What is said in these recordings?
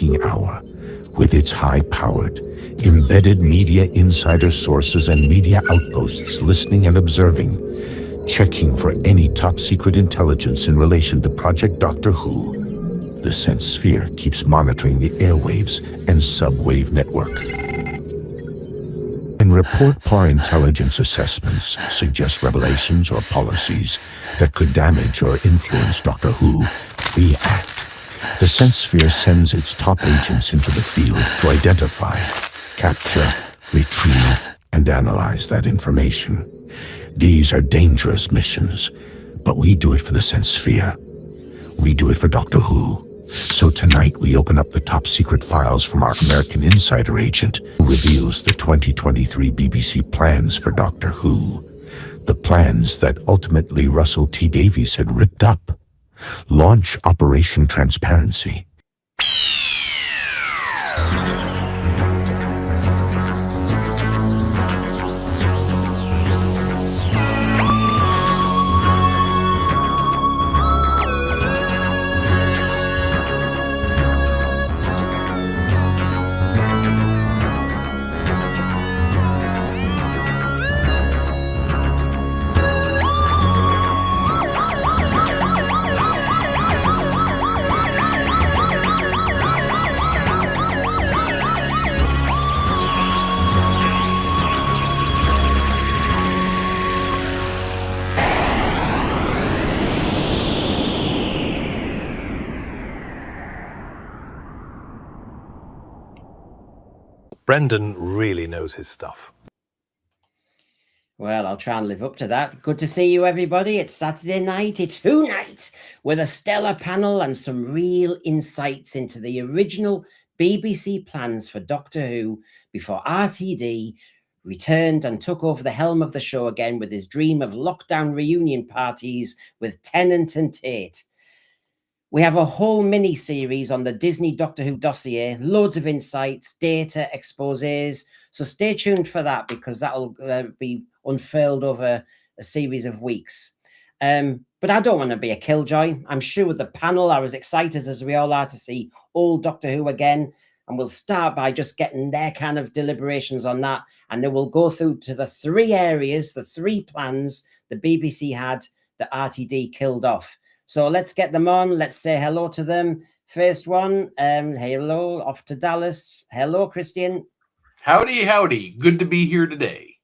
waking hour, with its high-powered, embedded media insider sources and media outposts listening and observing, checking for any top-secret intelligence in relation to Project Doctor Who. The Sense Sphere keeps monitoring the airwaves and subwave network and report par intelligence assessments suggest revelations or policies that could damage or influence Doctor Who. We act. The Sense Sphere sends its top agents into the field to identify, capture, retrieve, and analyze that information. These are dangerous missions, but we do it for the Sense Sphere. We do it for Doctor Who. So tonight we open up the top secret files from our American insider agent who reveals the 2023 BBC plans for Doctor Who. The plans that ultimately Russell T Davies had ripped up. Launch Operation Transparency. Brendan really knows his stuff. Well, I'll try and live up to that. Good to see you, everybody. It's Saturday night. It's Who Night with a stellar panel and some real insights into the original BBC plans for Doctor Who before RTD returned and took over the helm of the show again with his dream of lockdown reunion parties with Tennant and Tate. We have a whole mini-series on the Disney Doctor Who dossier, loads of insights, data, exposés. So stay tuned for that because that'll be unfurled over a series of weeks. But I don't want to be a killjoy. I'm sure with the panel are as excited as we all are to see old Doctor Who again. And we'll start by just getting their kind of deliberations on that. And then we'll go through to the three areas, the three plans the BBC had that RTD killed off. So let's get them on. Let's say hello to them. First one, hello, off to Dallas. Hello, Christian. Howdy, howdy. Good to be here today.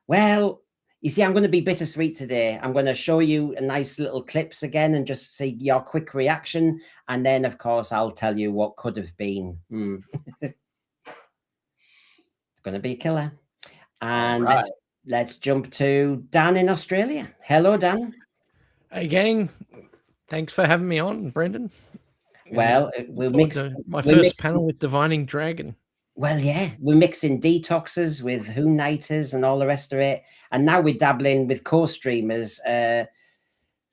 Well, you see, I'm going to be bittersweet today. I'm going to show you a nice little clips again and just see your quick reaction. And then, of course, I'll tell you what could have been. It's going to be a killer. And right. let's jump to Dan in Australia. Hello, Dan. Hey, gang. Thanks for having me on, Brendan. Well, we'll mix my first panel with Divining Dragon. Well, yeah, we're mixing detoxes with Who Nighters and all the rest of it. And now we're dabbling with co-streamers.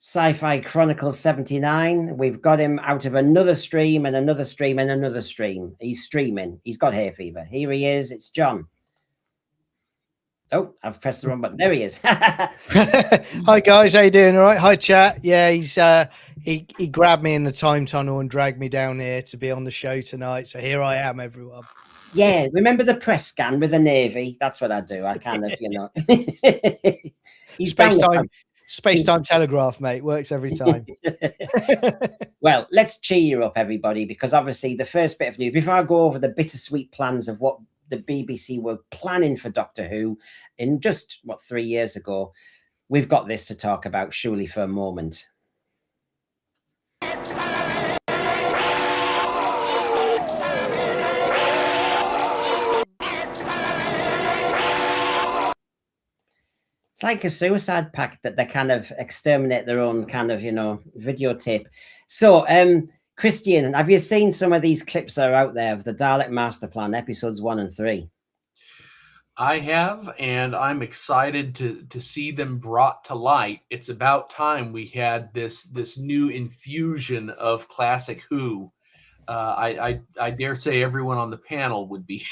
Sci-Fi Chronicles 79. We've got him out of another stream and another stream and another stream. He's streaming. He's got hay fever. Here he is. It's John. Oh, I've pressed the wrong button. There he is. Hi guys, how you doing? All right. Hi chat. Yeah, he's he grabbed me in the time tunnel and dragged me down here to be on the show tonight. So here I am, everyone. Yeah, remember the press scan with the Navy? That's what I do. I kind of, you know. He's Space-time telegraph, mate. Works every time. Well, let's cheer you up, everybody, because obviously the first bit of news, before I go over the bittersweet plans of what the BBC were planning for Doctor Who in just, 3 years ago, we've got this to talk about, surely, for a moment. It's like a suicide pact that they kind of exterminate their own kind of, videotape. So, Christian, have you seen some of these clips that are out there of the Dalek Master Plan, episodes 1 and 3? I have, and I'm excited to see them brought to light. It's about time we had this new infusion of classic Who. I dare say everyone on the panel would be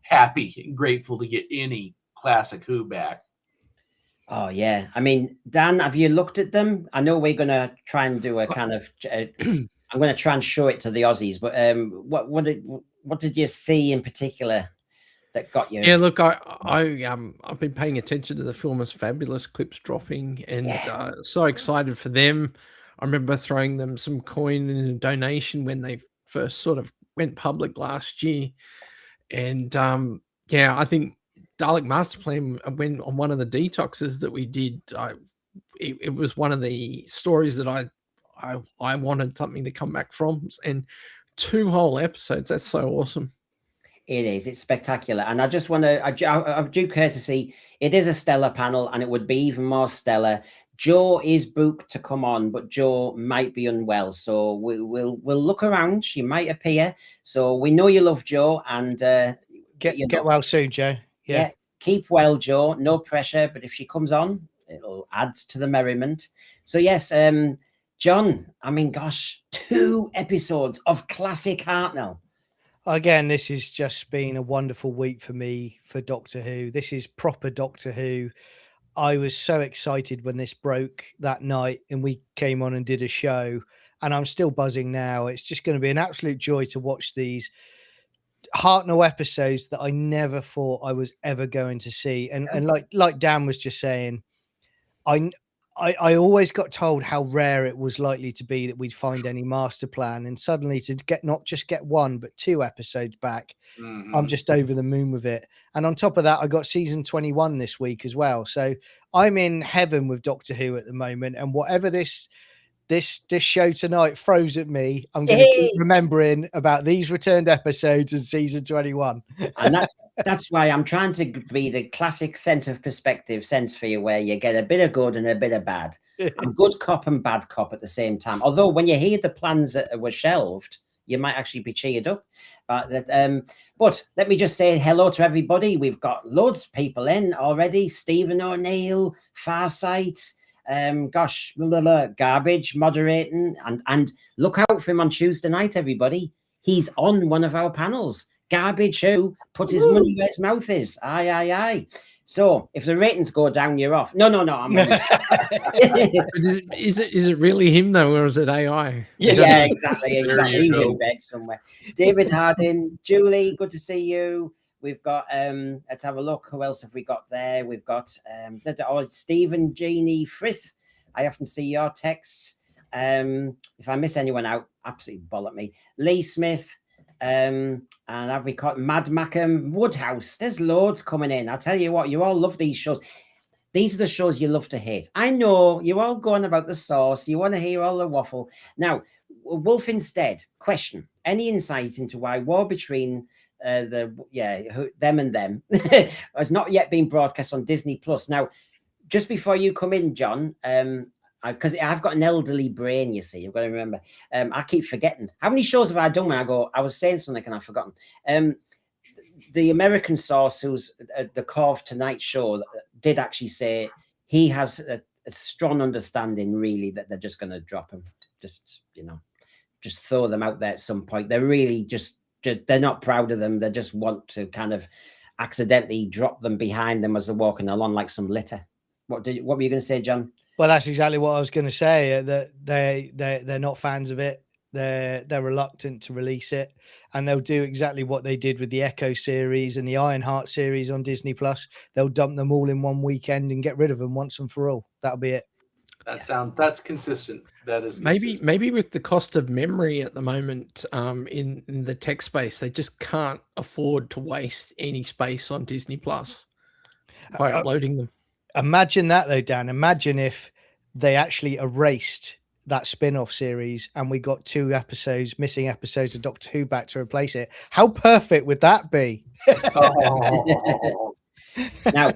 happy and grateful to get any classic Who back. Oh, yeah. I mean, Dan, have you looked at them? I know we're going to try and do a kind of I'm going to try and show it to the Aussies. But what did you see in particular that got you? Yeah, look, I've been paying attention to the film as Fabulous clips dropping, and so excited for them. I remember throwing them some coin in a donation when they first sort of went public last year, and I think Dalek Master Plan when on one of the detoxes that we did, it was one of the stories that I wanted something to come back from, and 2 whole episodes. That's so awesome. It is. It's spectacular. And I just want to, I do courtesy, it is a stellar panel, and it would be even more stellar. Joe is booked to come on, but Joe might be unwell. So we'll look around. She might appear. So we know you love Joe, and get well soon, Joe. Yeah. Keep well, Joe. No pressure. But if she comes on, it'll add to the merriment. So yes, John, I mean, gosh, 2 episodes of classic Hartnell. Again, this has just been a wonderful week for me for Doctor Who. This is proper Doctor Who. I was so excited when this broke that night and we came on and did a show, and I'm still buzzing now. It's just going to be an absolute joy to watch these Hartnell episodes that I never thought I was ever going to see. And like Dan was just saying, I always got told how rare it was likely to be that we'd find any master plan, and suddenly to get not just get 1 but 2 episodes back, I'm just over the moon with it. And on top of that, I got season 21 this week as well, so I'm in heaven with Doctor Who at the moment. And whatever this show tonight throws at me, I'm going to keep remembering about these returned episodes in season 21. And that's why I'm trying to be the classic sense of perspective sense for you, where you get a bit of good and a bit of bad. I'm good cop and bad cop at the same time. Although when you hear the plans that were shelved, you might actually be cheered up. But let me just say hello to everybody. We've got loads of people in already. Stephen O'Neill, Farsight, Garbage moderating, and look out for him on Tuesday night, everybody. He's on one of our panels. Garbage who puts his money where his mouth is. Aye. So if the ratings go down, you're off. No. I'm Is it really him though, or is it AI? Yeah, exactly. He's in bed somewhere. David Harding, Julie, good to see you. We've got let's have a look. Who else have we got there? We've got Stephen, Jeannie, Frith. I often see your texts. If I miss anyone out, absolutely bollock me. Lee Smith, and have we got Mad Mackham, Woodhouse? There's loads coming in. I tell you what, you all love these shows. These are the shows you love to hate. I know you all going about the sauce. You want to hear all the waffle. Now, Wolf instead, question: any insight into why War Between them and them has not yet been broadcast on Disney Plus? Now, just before you come in, John, because I've got an elderly brain, you see, I've got to remember. I keep forgetting. How many shows have I done when I was saying something and I've forgotten? The American source, who's the Corv Tonight show, did actually say he has a strong understanding, really, that they're just going to drop him. Just throw them out there at some point. They're really they're not proud of them. They just want to kind of accidentally drop them behind them as they're walking along like some litter. What were you going to say, John? Well, that's exactly what I was going to say. That they're not fans of it. They're reluctant to release it, and they'll do exactly what they did with the Echo series and the Ironheart series on Disney Plus. They'll dump them all in one weekend and get rid of them once and for all. That'll be it. That's consistent. That is consistent. Maybe with the cost of memory at the moment in the tech space, they just can't afford to waste any space on Disney Plus by uploading them. Imagine that though, Dan. Imagine if they actually erased that spin-off series and we got 2 missing episodes of Doctor Who back to replace it. How perfect would that be? Now,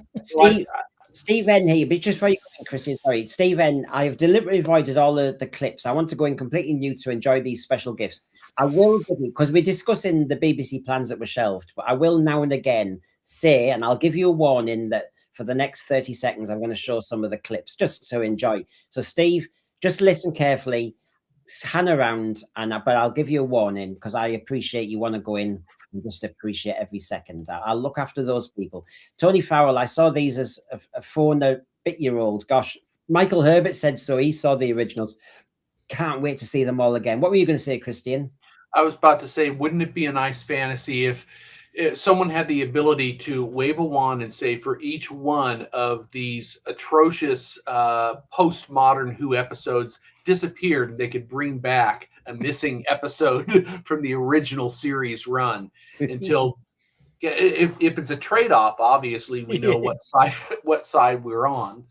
Steve N here, but just before you go in, Christian, sorry. Steve N, I have deliberately avoided all the clips. I want to go in completely new to enjoy these special gifts. I will, because we're discussing the BBC plans that were shelved, but I will now and again say, and I'll give you a warning that for the next 30 seconds, I'm going to show some of the clips just to enjoy. So, Steve, just listen carefully, hang around, but I'll give you a warning because I appreciate you want to go in and just appreciate every second. I'll look after those people. Tony Farrell, I saw these as a 4-bit-year-old. Gosh, Michael Herbert said so. He saw the originals. can't wait to see them all again. What were you going to say, Christian? I was about to say, wouldn't it be a nice fantasy if someone had the ability to wave a wand and say, for each one of these atrocious postmodern Who episodes disappeared, they could bring back a missing episode from the original series run until if it's a trade-off, obviously we know what side we're on.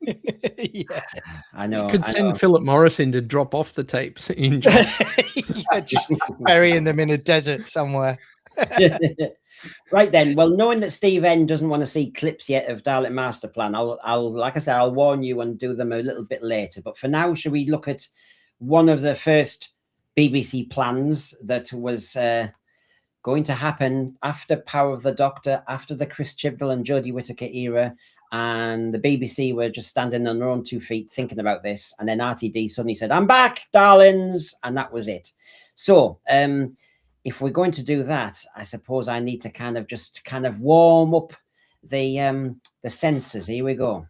Yeah, I know. You could send Philip Morris in to drop off the tapes in yeah, just burying them in a desert somewhere. Right then. Well, knowing that Steve N doesn't want to see clips yet of Dalek Master Plan, I'll like I said, I'll warn you and do them a little bit later. But for now, shall we look at one of the first BBC plans that was going to happen after Power of the Doctor, after the Chris Chibnall and Jodie Whittaker era, and the BBC were just standing on their own 2 feet thinking about this, and then RTD suddenly said, "I'm back, darlings," and that was it. So if we're going to do that, I suppose I need to kind of warm up the senses. Here we go.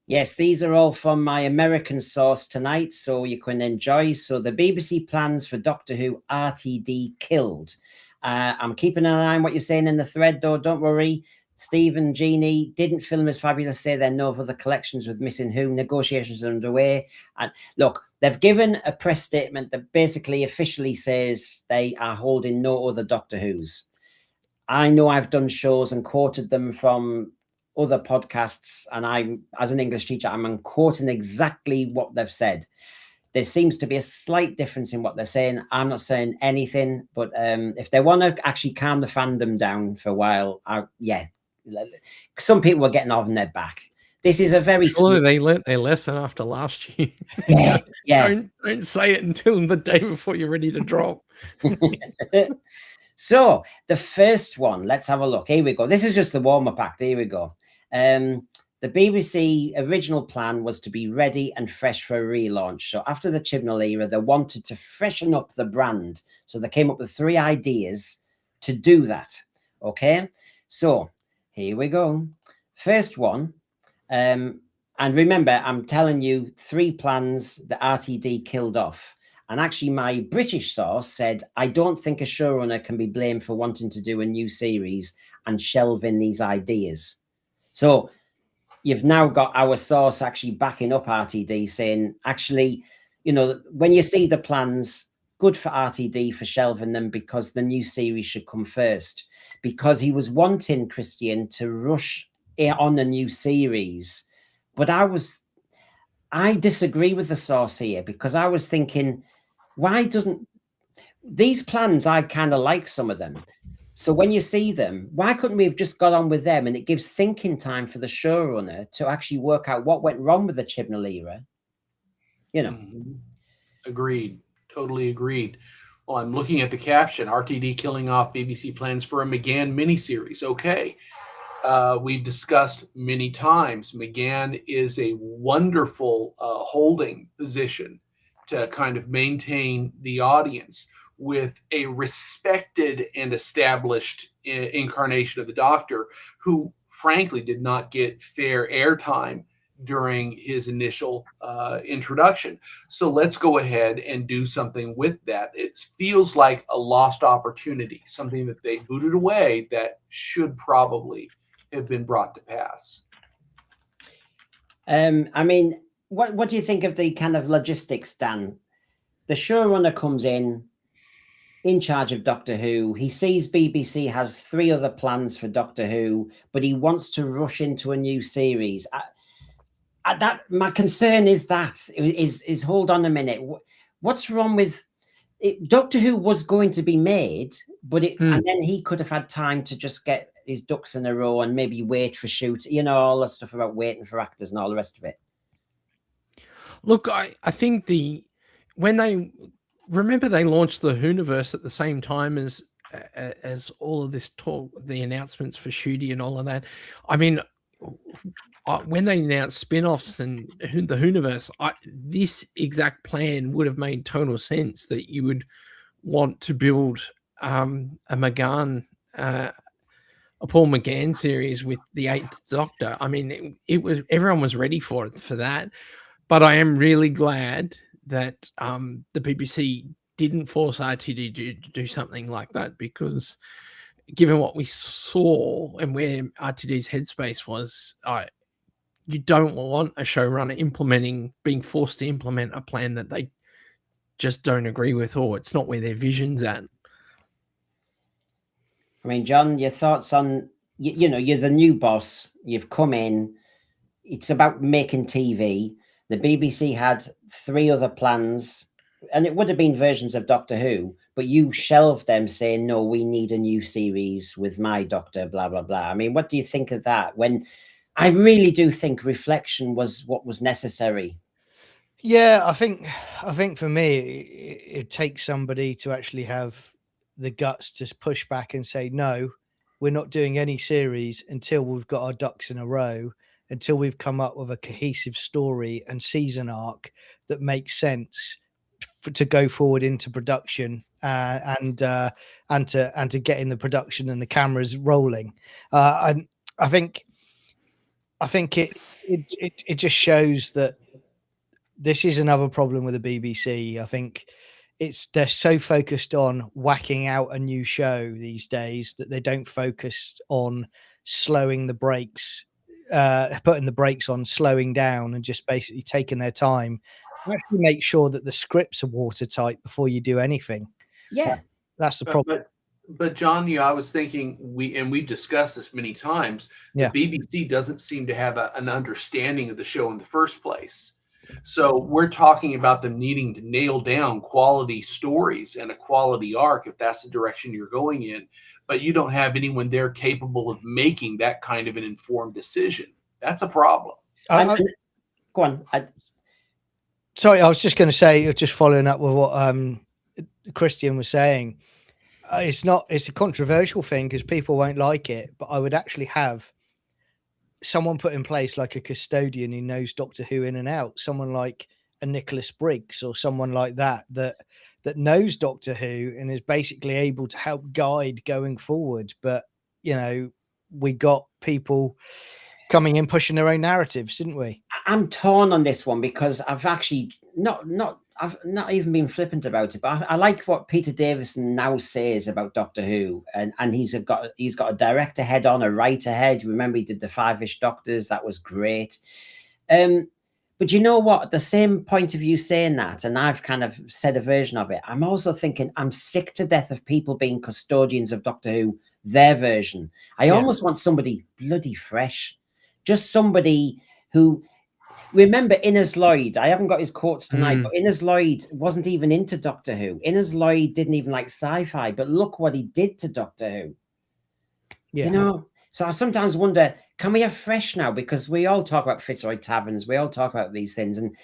Yes, these are all from my American source tonight, so you can enjoy. So the BBC plans for Doctor Who RTD killed. I'm keeping an eye on what you're saying in the thread, though. Don't worry. Steve and Jeannie didn't film as fabulous. Say there are no other collections with Missing Who. Negotiations are underway. And look, they've given a press statement that basically officially says they are holding no other Doctor Who's. I know I've done shows and quoted them from other podcasts, and I'm, as an English teacher, I'm quoting exactly what they've said. There seems to be a slight difference in what they're saying. I'm not saying anything, but if they want to actually calm the fandom down for a while, yeah, some people are getting on their back. This is a very surely they learnt their lesson after last year. Yeah, yeah. Don't say it until the day before you're ready to drop. So the first one, let's have a look. Here we go. This is just the warm-up act. Here we go. The BBC original plan was to be ready and fresh for a relaunch. So after the Chibnall era, they wanted to freshen up the brand. So they came up with 3 ideas to do that. Okay, so here we go. First one. And remember, I'm telling you 3 plans that RTD killed off. And actually, my British source said, I don't think a showrunner can be blamed for wanting to do a new series and shelving these ideas. So you've now got our source actually backing up RTD, saying, actually, you know, when you see the plans, good for RTD for shelving them because the new series should come first. Because he was wanting Christian to rush on a new series. But I disagree with the source here, because I was thinking, why doesn't these plans, I kind of like some of them. So when you see them, why couldn't we have just got on with them? And it gives thinking time for the showrunner to actually work out what went wrong with the Chibnall era. You know. Agreed. Totally agreed. Well, I'm looking at the caption, RTD killing off BBC plans for a McGann miniseries. Okay. We've discussed many times, McGann is a wonderful holding position to kind of maintain the audience with a respected and established incarnation of the Doctor, who frankly did not get fair airtime during his initial introduction. So let's go ahead and do something with that. It feels like a lost opportunity, something that they booted away that should probably have been brought to pass. I mean, what do you think of the kind of logistics, Dan? The showrunner comes in charge of Doctor Who. He sees BBC has 3 other plans for Doctor Who, but he wants to rush into a new series. That my concern is hold on a minute. What's wrong with it? Doctor Who was going to be made, but and then he could have had time to just get his ducks in a row and maybe wait for shoot, you know, all the stuff about waiting for actors and all the rest of it. Look, I think when they remember they launched the Hooniverse at the same time as all of this talk, the announcements for Shooty and all of that. I mean, when they announced spin-offs and the Hooniverse, this exact plan would have made total sense, that you would want to build a McGann, a Paul McGann series with the Eighth Doctor. I mean, it was, everyone was ready for that. But I am really glad that the BBC didn't force RTD to do something like that, because given what we saw and where RTD's headspace was, you don't want a showrunner being forced to implement a plan that they just don't agree with, or it's not where their vision's at. I mean, John, your thoughts on, you know, you're the new boss, you've come in, it's about making TV. The BBC had 3 other plans, and it would have been versions of Doctor Who, but you shelved them saying, no, we need a new series with my Doctor, blah, blah, blah. I mean, what do you think of that? When I really do think reflection was what was necessary. Yeah, I think for me, it takes somebody to actually have the guts to push back and say, no, we're not doing any series until we've got our ducks in a row, until we've come up with a cohesive story and season arc that makes sense to go forward into production, and to get in the production and the cameras rolling. I think it just shows that this is another problem with the BBC. I think they're so focused on whacking out a new show these days that they don't focus on slowing the brakes, putting the brakes on, slowing down, and just basically taking their time. Actually, make sure that the scripts are watertight before you do anything. Yeah, That's the problem. But John, I was thinking, we've discussed this many times. The BBC doesn't seem to have an understanding of the show in the first place. So we're talking about them needing to nail down quality stories and a quality arc, if that's the direction you're going in. But you don't have anyone there capable of making that kind of an informed decision. That's a problem. Go on. Sorry, I was just going to say, just following up with what Christian was saying. It's a controversial thing because people won't like it, but I would actually have someone put in place like a custodian who knows Doctor Who in and out, someone like a Nicholas Briggs or someone like that knows Doctor Who and is basically able to help guide going forward. But you know, we got people coming in pushing their own narratives, didn't we? I'm torn on this one because I've actually I've not even been flippant about it, but I like what Peter Davison now says about Doctor Who, and he's got a director head on, a writer head. Remember, he did the 5-ish Doctors. That was great. But you know what? The same point of view saying that, and I've kind of said a version of it, I'm also thinking I'm sick to death of people being custodians of Doctor Who, their version. I almost want somebody bloody fresh, just somebody who... Remember Innes Lloyd? I haven't got his quotes tonight, but Innes Lloyd wasn't even into Doctor Who. Innes Lloyd didn't even like sci-fi, but look what he did to Doctor Who. Yeah. You know, so I sometimes wonder, can we have fresh now? Because we all talk about Fitzroy Taverns, we all talk about these things, and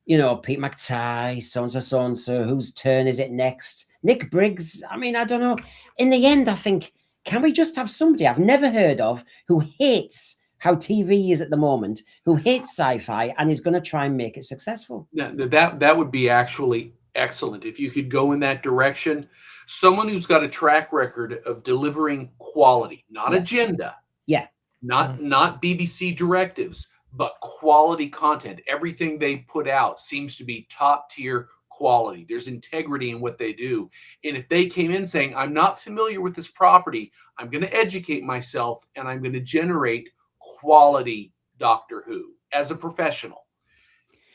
you know, Pete McTighe, so-and-so, whose turn is it next? Nick Briggs. I mean, I don't know. In the end, I think, can we just have somebody I've never heard of who hates how TV is at the moment, who hates sci-fi and is going to try and make it successful? Yeah, that would be actually excellent if you could go in that direction. Someone who's got a track record of delivering quality, not agenda. Yeah. Not BBC directives, but quality content. Everything they put out seems to be top tier quality. There's integrity in what they do. And if they came in saying, I'm not familiar with this property, I'm going to educate myself and I'm going to generate quality Doctor Who as a professional,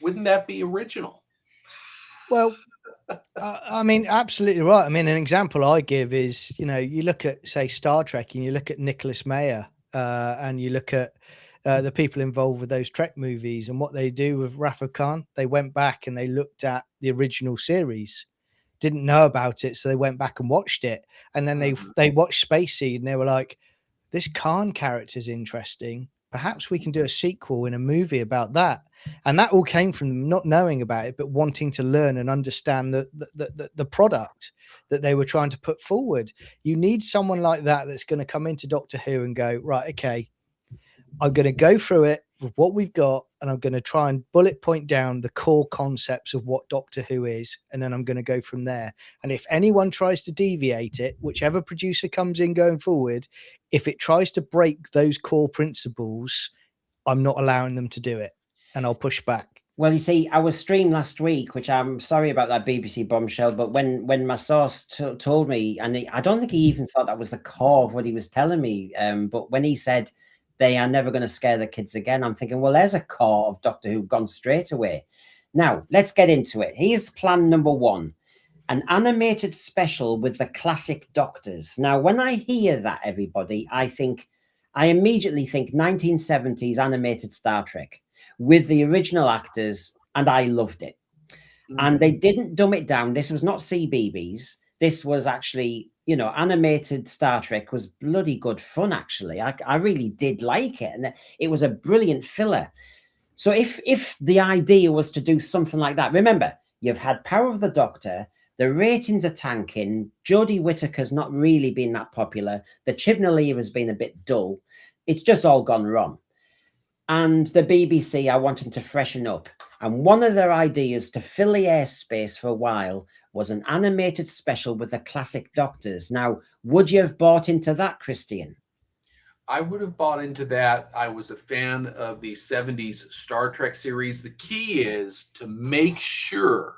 wouldn't that be original? Well, I mean, absolutely right. I mean, an example I give is, you know, you look at, say, Star Trek, and you look at Nicholas Meyer, and you look at the people involved with those Trek movies and what they do with Rafa Khan. They went back and they looked at the original series, didn't know about it, so they went back and watched it, and then they watched Space Seed and they were like, this Khan character is interesting. perhaps we can do a sequel in a movie about that. And that all came from them not knowing about it, but wanting to learn and understand the product that they were trying to put forward. You need someone like that that's going to come into Doctor Who and go, right, okay, I'm going to go through it with what we've got, and I'm going to try and bullet point down the core concepts of what Doctor Who is, and then I'm going to go from there. And if anyone tries to deviate it, whichever producer comes in going forward, if it tries to break those core principles, I'm not allowing them to do it, and I'll push back. Well, you see, our stream last week, which I'm sorry about that BBC bombshell, but when my source told me, and I don't think he even thought that was the core of what he was telling me, but when he said they are never going to scare the kids again, I'm thinking, well, there's a core of Doctor Who gone straight away. Now, let's get into it. Here's plan number 1, an animated special with the classic Doctors. Now, when I hear that, everybody, I immediately think 1970s animated Star Trek with the original actors, and I loved it. And they didn't dumb it down. This was not CBeebies. This was actually, you know, animated Star Trek was bloody good fun, actually. I really did like it. And it was a brilliant filler. So if the idea was to do something like that, remember, you've had Power of the Doctor, the ratings are tanking, Jodie Whittaker's not really been that popular, the Chibnall era has been a bit dull. It's just all gone wrong. And the BBC are wanting to freshen up. And one of their ideas to fill the airspace for a while was an animated special with the classic Doctors. Now, would you have bought into that, Christian? I would have bought into that. I was a fan of the 70s Star Trek series. The key is to make sure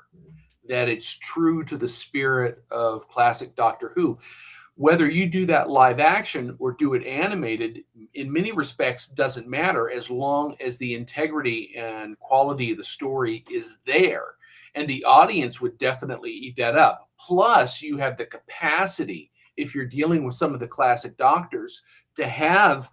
that it's true to the spirit of classic Doctor Who. Whether you do that live action or do it animated, in many respects, doesn't matter as long as the integrity and quality of the story is there. And the audience would definitely eat that up. Plus, you have the capacity, if you're dealing with some of the classic Doctors, to have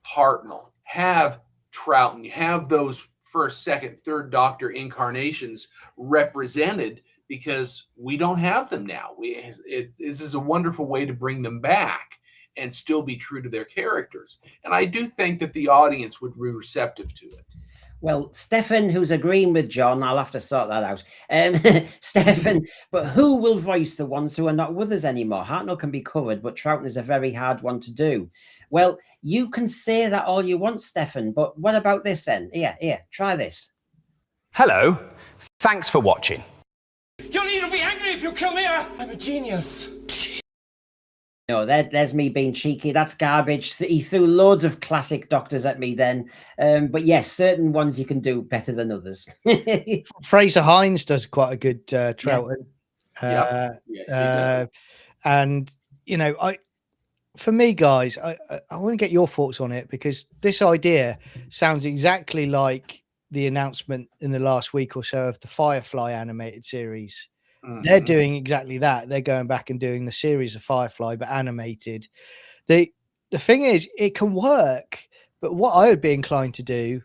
Hartnell, have Troughton, have those first, second, third Doctor incarnations represented, because we don't have them now. This is a wonderful way to bring them back and still be true to their characters. And I do think that the audience would be receptive to it. Well, Stefan, who's agreeing with John, I'll have to sort that out. Stefan, but who will voice the ones who are not with us anymore? Hartnell can be covered, but Troughton is a very hard one to do. Well, you can say that all you want, Stefan, but what about this then? Here, try this. Hello, thanks for watching. You'll either be angry if you kill me or I'm a genius. No, there's me being cheeky. That's garbage. He threw loads of classic Doctors at me then. But yes, certain ones you can do better than others. Fraser Hines does quite a good Troughton. Yes, and, you know, for me, guys, I want to get your thoughts on it, because this idea sounds exactly like the announcement in the last week or so of the Firefly animated series. They're doing exactly that. They're going back and doing the series of Firefly, but animated. The thing is, it can work, but what I would be inclined to do,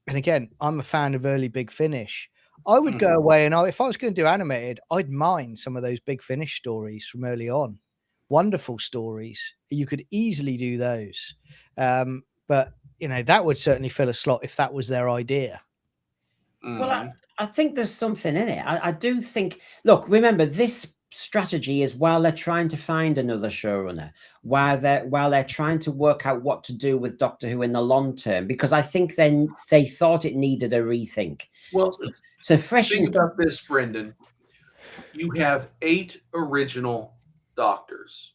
and again, I'm a fan of early Big Finish, I would go away and if I was going to do animated, I'd mine some of those Big Finish stories from early on. Wonderful stories. You could easily do those. But, you know, that would certainly fill a slot if that was their idea. Well, I think there's something in it. I do think, look, remember, this strategy is while they're trying to find another showrunner, while they're trying to work out what to do with Doctor Who in the long term, because I think then they thought it needed a rethink. Well, so freshen. Think about this, Brendan. You have 8 original Doctors,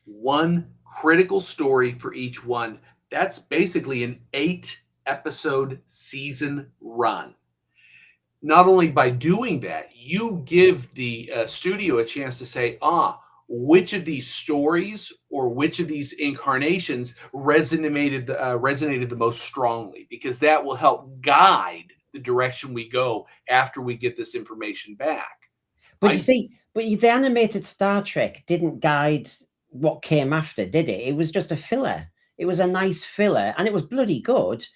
one critical story for each one. That's basically an 8-episode season run. Not only by doing that, you give the studio a chance to say, which of these stories or which of these incarnations resonated the most strongly, because that will help guide the direction we go after we get this information back. But you see, the animated Star Trek didn't guide what came after, did it? It was just a filler. It was a nice filler, and it was bloody good.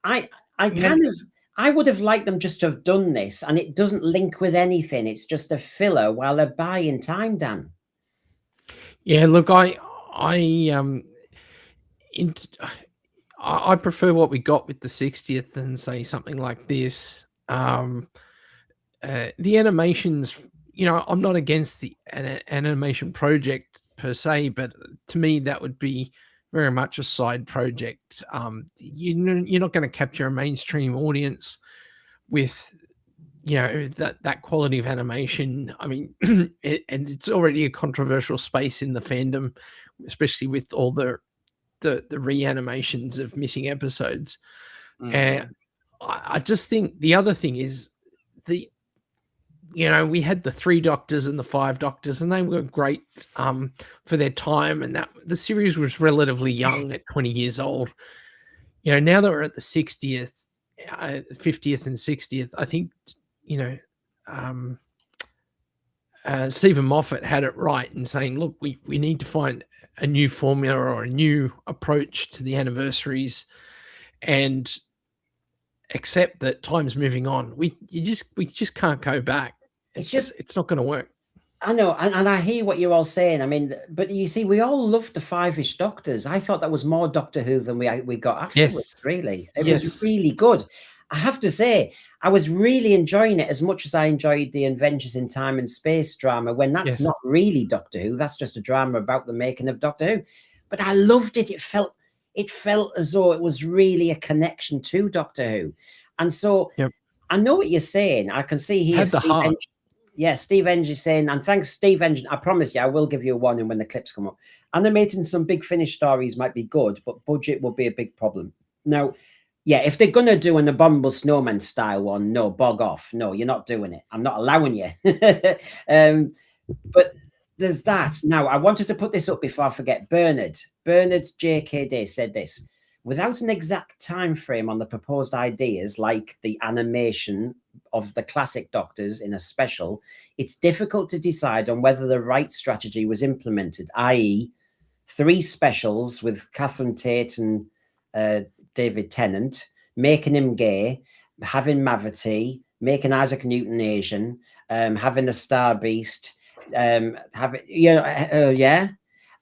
I would have liked them just to have done this, and it doesn't link with anything. It's just a filler while they're buying time, Dan. Yeah, look, I prefer what we got with the 60th than say something like this. The animations, you know, I'm not against the animation project per se, but to me that would be very much a side project. You're not going to capture a mainstream audience with, you know, that quality of animation. I mean, and it's already a controversial space in the fandom, especially with all the reanimations of missing episodes. And I just think the other thing is the, you know, we had the 3 Doctors and the 5 Doctors, and they were great for their time, and that the series was relatively young at 20 years old. You know, now that we're at the 60th, 50th, and 60th, I think, you know, Stephen Moffat had it right in saying, look, we need to find a new formula or a new approach to the anniversaries, and accept that time's moving on. We just can't go back. It's not going to work. I know, and I hear what you're all saying. I mean, but you see, we all loved the 5-ish Doctors. I thought that was more Doctor Who than we got afterwards. Yes. Really, it Yes. was really good. I have to say, I was really enjoying it as much as I enjoyed the Adventures in Time and Space drama. When that's Yes. not really Doctor Who, that's just a drama about the making of Doctor Who. But I loved it. It felt as though it was really a connection to Doctor Who, and so Yep. I know what you're saying. I can see here. Had the heart. Yeah, Steve Enge is saying, and thanks, Steve Enge. I promise you, I will give you a warning when the clips come up. Animating some Big Finish stories might be good, but budget will be a big problem. Now, yeah, if they're going to do an Abominable Snowman style one, no, bog off. No, you're not doing it. I'm not allowing you. But there's that. Now, I wanted to put this up before I forget. Bernard JKD said this. Without an exact time frame on the proposed ideas, like the animation of the classic Doctors in a special, it's difficult to decide on whether the right strategy was implemented, i.e. 3 specials with Catherine Tate and David Tennant, making him gay, having Mavity, making Isaac Newton Asian, having a Star Beast, yeah,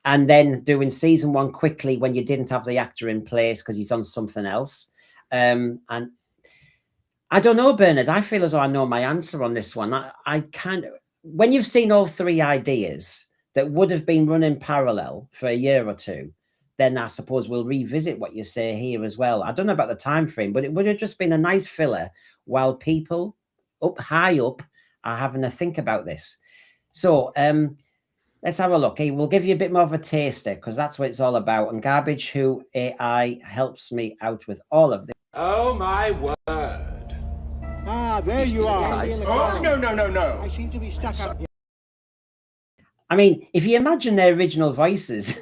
and then doing season 1 quickly when you didn't have the actor in place because he's on something else. And I don't know, Bernard. I feel as though I know my answer on this one. I kind of, when you've seen all 3 ideas that would have been running parallel for a year or 2, then I suppose we'll revisit what you say here as well. I don't know about the time frame, but it would have just been a nice filler while people high up are having a think about this. So let's have a look. Hey, we'll give you a bit more of a taster because that's what it's all about. And Garbage Who AI helps me out with all of this. Oh my word. Ah, there you are. Oh, no. I seem to be stuck up here. I mean, if you imagine their original voices,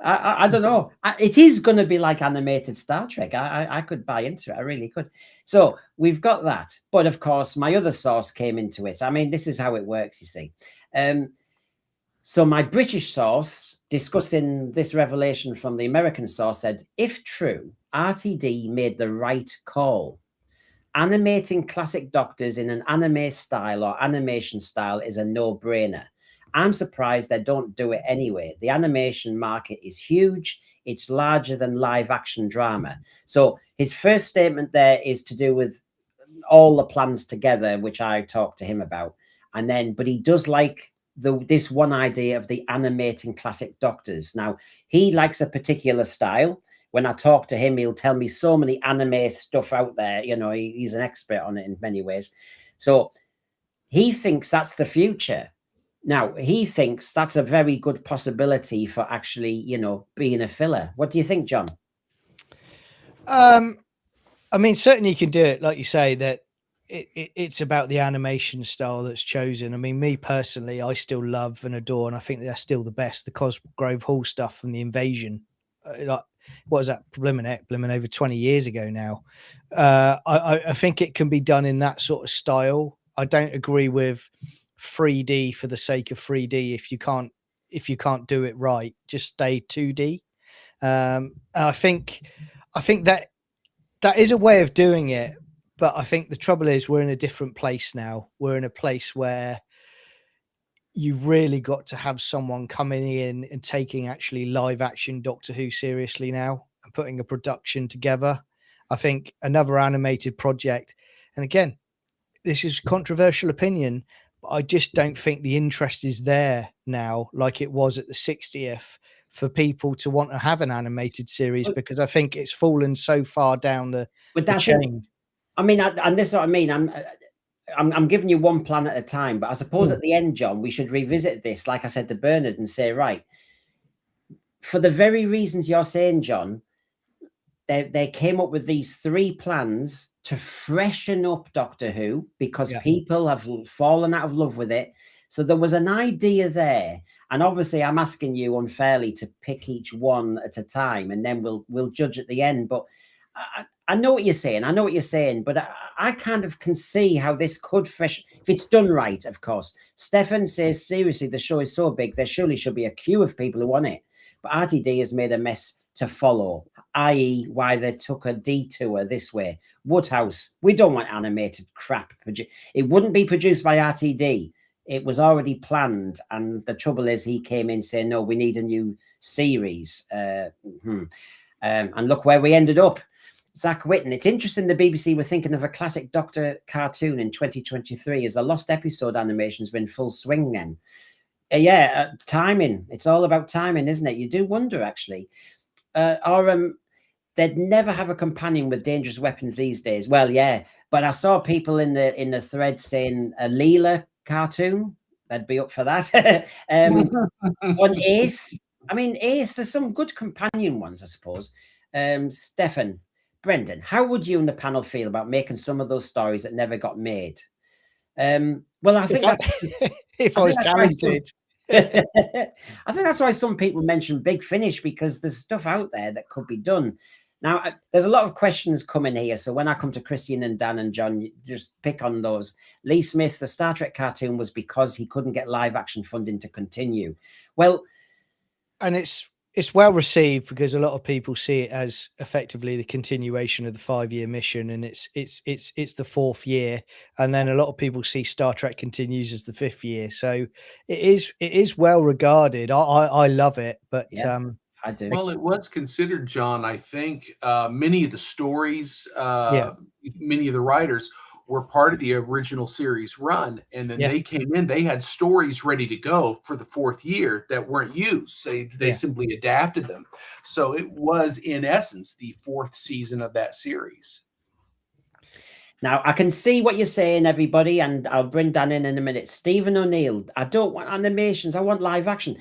I don't know. It is going to be like animated Star Trek. I could buy into it. I really could. So we've got that. But of course, my other source came into it. I mean, this is how it works, you see. So my British source discussing this revelation from the American source said, if true, RTD made the right call. Animating classic Doctors in an anime style or animation style is a no-brainer. I'm surprised they don't do it anyway. The animation market is huge. It's larger than live action drama. So his first statement there is to do with all the plans together, which I talked to him about. And then, but he does like this one idea of the animating classic Doctors. Now, he likes a particular style. When I talk to him, he'll tell me so many anime stuff out there. You know, he's an expert on it in many ways. So he thinks that's the future. Now, he thinks that's a very good possibility for actually, you know, being a filler. What do you think, John? I mean, certainly you can do it, like you say, that it's about the animation style that's chosen. I mean, me personally, I still love and adore, and I think they're still the best, the Cosgrove Hall stuff from the Invasion. Like, what is that? Blimmin' over 20 years ago now. I think it can be done in that sort of style. I don't agree with 3D for the sake of 3D. If you can't do it right, just stay 2D. I think that is a way of doing it, but I think the trouble is we're in a different place now. We're in a place where you've really got to have someone coming in and taking actually live action Doctor Who seriously now. and putting a production together. I think another animated project, and again, this is controversial opinion, but I just don't think the interest is there now like it was at the 60th for people to want to have an animated series, because I think it's fallen so far down the chain. I mean, and this is what I mean. I'm giving you one plan at a time, but I suppose at the end, John, we should revisit this, like I said to Bernard, and say, right, for the very reasons you're saying, John, they came up with these 3 plans to freshen up Doctor Who, because people have fallen out of love with it. So there was an idea there, and obviously I'm asking you unfairly to pick each one at a time, and then we'll judge at the end. But I know what you're saying. I know what you're saying, but I kind of can see how this could fresh, if it's done right, of course. Stefan says, seriously, the show is so big, there surely should be a queue of people who want it. But RTD has made a mess to follow, i.e. why they took a detour this way. Woodhouse, we don't want animated crap. It wouldn't be produced by RTD. It was already planned. And the trouble is he came in saying, no, we need a new series. And look where we ended up. Zach Whitten, it's interesting the BBC were thinking of a classic Doctor cartoon in 2023 as the lost episode animation's been full swing then. Timing. It's all about timing, isn't it? You do wonder, actually. They'd never have a companion with dangerous weapons these days. Well, yeah, but I saw people in the thread saying a Leela cartoon. They'd be up for that. On Ace. I mean, Ace, there's some good companion ones, I suppose. Stefan, Brendan, how would you and the panel feel about making some of those stories that never got made? Well, I think if I was talented. I think that's why some people mention Big Finish, because there's stuff out there that could be done. Now, there's a lot of questions coming here, so when I come to Christian and Dan and John, just pick on those. Lee Smith, the Star Trek cartoon was because he couldn't get live action funding to continue. Well, and it's well received because a lot of people see it as effectively the continuation of the 5-year mission, and it's the 4th year, and then a lot of people see Star Trek Continues as the 5th year. So it is well regarded. I love it, but I do. Well, it was considered, John. I think many of the stories, many of the writers were part of the original series run, and then they came in, they had stories ready to go for the 4th year that weren't used. They simply adapted them. So it was, in essence, the 4th season of that series. Now, I can see what you're saying, everybody, and I'll bring Dan in a minute. Stephen O'Neill, I don't want animations, I want live action.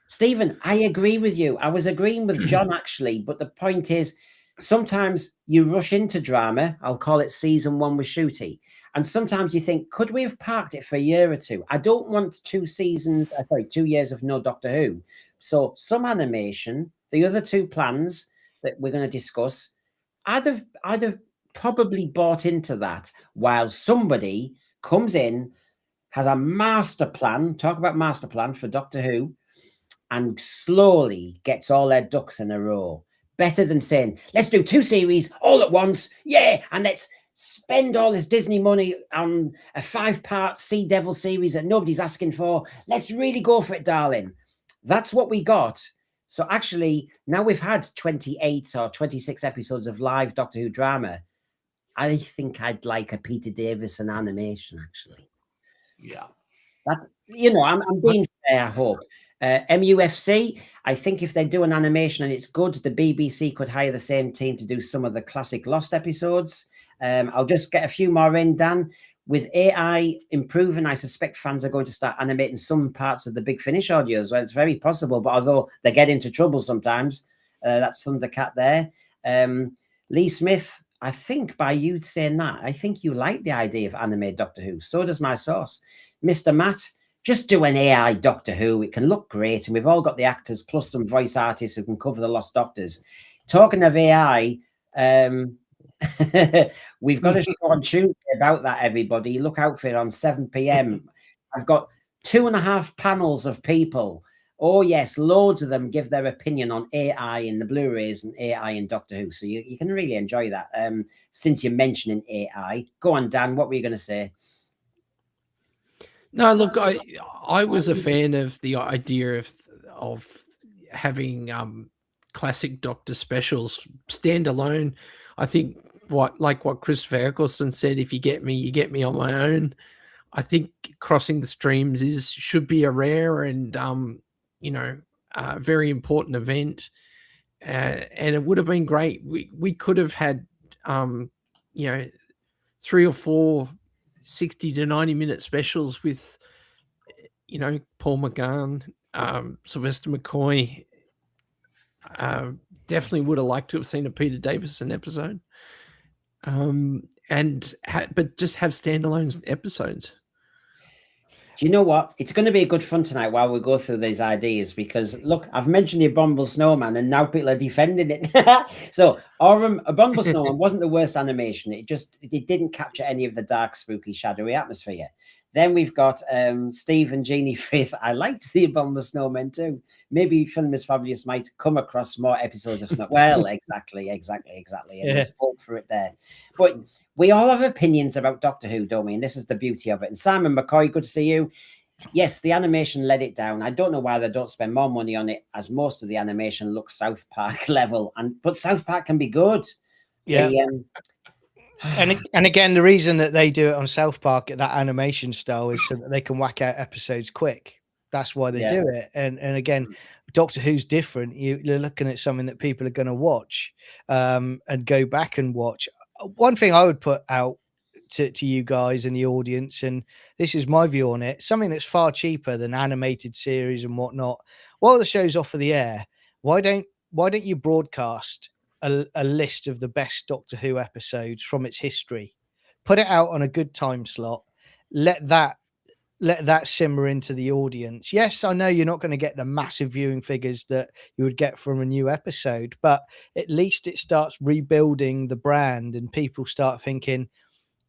Stephen, I agree with you. I was agreeing with John, actually, but the point is, sometimes you rush into drama. I'll call it season 1 with Shooty. And sometimes you think, could we have parked it for a year or 2? I don't want 2 years of no Doctor Who. So some animation, the other 2 plans that we're going to discuss, I'd have probably bought into that, while somebody comes in, has a master plan, talk about master plan for Doctor Who, and slowly gets all their ducks in a row. Better than saying, let's do 2 series all at once. Yeah. And let's spend all this Disney money on a 5-part Sea Devil series that nobody's asking for. Let's really go for it, darling. That's what we got. So actually, now we've had 28 or 26 episodes of live Doctor Who drama. I think I'd like a Peter Davison animation, actually. Yeah. That, I'm being fair, I hope. MUFC, I think if they do an animation and it's good, the BBC could hire the same team to do some of the classic Lost episodes. I'll just get a few more in, Dan. With AI improving, I suspect fans are going to start animating some parts of the Big Finish audios. Well, it's very possible, but although they get into trouble sometimes, that's Thundercat there. Lee Smith, I think by you saying that, I think you like the idea of animated Doctor Who. So does my source. Mr. Matt, just do an AI Doctor Who. It can look great, and we've all got the actors plus some voice artists who can cover the Lost Doctors. Talking of AI, we've got a show on Tuesday about that, everybody. Look out for it on 7 p.m. I've got 2.5 panels of people. Oh, yes, loads of them give their opinion on AI in the Blu-rays and AI in Doctor Who. So you can really enjoy that. Since you're mentioning AI, go on, Dan. What were you going to say? No, look, I was a fan of the idea of having classic Doctor specials standalone. I think what Christopher Eccleston said, if you get me, you get me on my own. I think crossing the streams should be a rare and very important event, and it would have been great. We could have had 3 or 4 60 to 90-minute specials with Paul McGann, Sylvester McCoy. Definitely would have liked to have seen a Peter Davison episode, but just have standalone episodes. Do you know what? It's going to be a good fun tonight while we go through these ideas, because look, I've mentioned the Abominable Snowman and now people are defending it. So Abominable Snowman wasn't the worst animation. It didn't capture any of the dark, spooky, shadowy atmosphere. Then we've got Steve and Jeannie Frith. I liked the Abominable Snowman too. Maybe Film is Fabulous might come across more episodes of Snow. Well, exactly. And there's hope for it there. But we all have opinions about Doctor Who, don't we? And this is the beauty of it. And Simon McCoy, good to see you. Yes, the animation let it down. I don't know why they don't spend more money on it, as most of the animation looks South Park level. But South Park can be good. Yeah. And again, the reason that they do it on South Park at that animation style is so that they can whack out episodes quick. That's why they do it. And again, Doctor Who's different. You're looking at something that people are going to watch and go back and watch. One thing I would put out to you guys and the audience, and this is my view on it, something that's far cheaper than animated series and whatnot. While the show's off of the air, why don't you broadcast a list of the best Doctor Who episodes from its history, put it out on a good time slot, let that simmer into the audience. Yes, I know you're not going to get the massive viewing figures that you would get from a new episode, but at least it starts rebuilding the brand and people start thinking,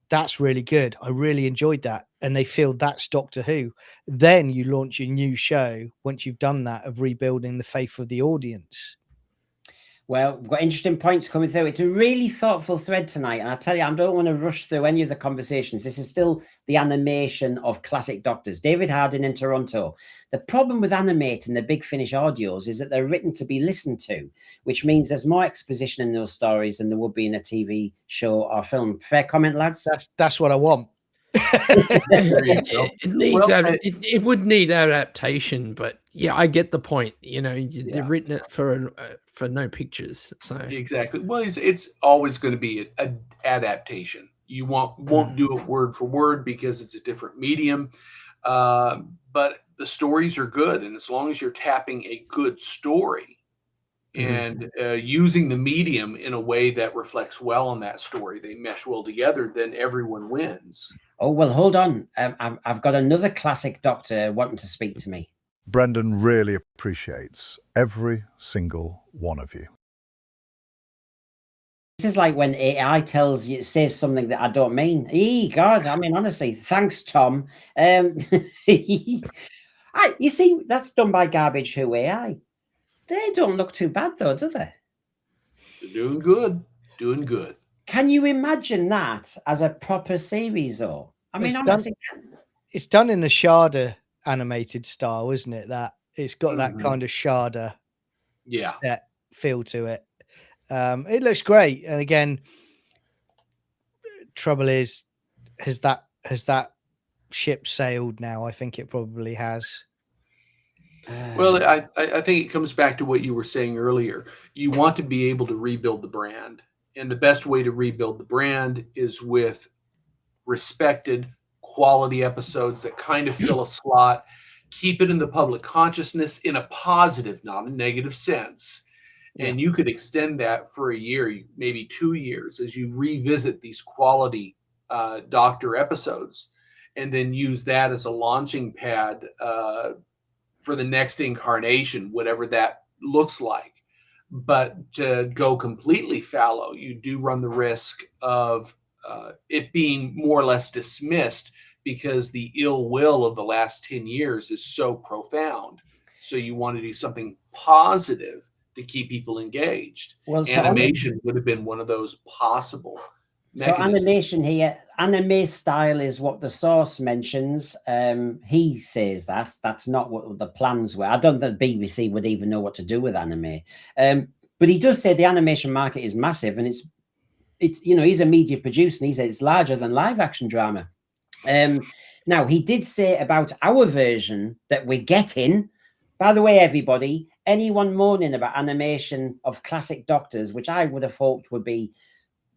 that's really good. I really enjoyed that. And they feel that's Doctor Who. Then you launch your new show once you've done that, of rebuilding the faith of the audience. Well, we've got interesting points coming through. It's a really thoughtful thread tonight. And I tell you, I don't want to rush through any of the conversations. This is still the animation of classic Doctors. David Harding in Toronto. The problem with animating the Big Finish audios is that they're written to be listened to, which means there's more exposition in those stories than there would be in a TV show or film. Fair comment, lads? That's what I want. It would need adaptation, but yeah, I get the point. They've written it for no pictures, so exactly. Well, it's always going to be an adaptation. You won't do it word for word because it's a different medium, but the stories are good, and as long as you're tapping a good story and using the medium in a way that reflects well on that story, they mesh well together, then everyone wins. Oh, well, hold on. I've got another classic Doctor wanting to speak to me. Brendan really appreciates every single one of you. This is like when AI says something that I don't mean. God, I mean, honestly, thanks, Tom. You see, that's done by Garbage Who AI. They don't look too bad, though, do they? They're doing good. Doing good. Can you imagine that as a proper series, though? I mean, honestly, it's done in the Sharda animated style, isn't it? That it's got that kind of Sharda set feel to it. It looks great. And again, trouble is, has that ship sailed now? I think it probably has. Well, I think it comes back to what you were saying earlier. You want to be able to rebuild the brand. And the best way to rebuild the brand is with respected quality episodes that kind of fill a slot, keep it in the public consciousness in a positive, not a negative sense. And you could extend that for a year, maybe 2 years, as you revisit these quality Doctor episodes, and then use that as a launching pad for the next incarnation, whatever that looks like. But to go completely fallow, you do run the risk of it being more or less dismissed because the ill will of the last 10 years is so profound. So you want to do something positive to keep people engaged. Well, animation would have been one of those possible mechanisms. So animation here, anime style is what the source mentions. He says that's not what the plans were. I don't think the BBC would even know what to do with anime. But he does say the animation market is massive, and it's he's a media producer, and he said it's larger than live action drama. Now, he did say about our version that we're getting, by the way, everybody, anyone moaning about animation of classic Doctors, which I would have hoped would be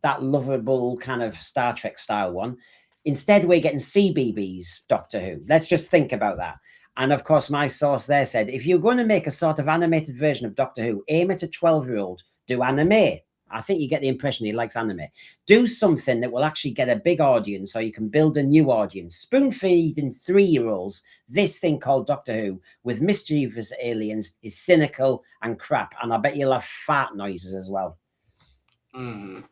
that lovable kind of Star Trek style one, instead we're getting CBBS Doctor Who. Let's just think about that. And of course, my source there said, if you're going to make a sort of animated version of Doctor Who, aim at a 12-year-old, do anime. I think you get the impression he likes anime. Do something that will actually get a big audience, so you can build a new audience. Spoon feeding 3-year-olds this thing called Doctor Who with mischievous aliens is cynical and crap. And I bet you'll have fart noises as well. Mm.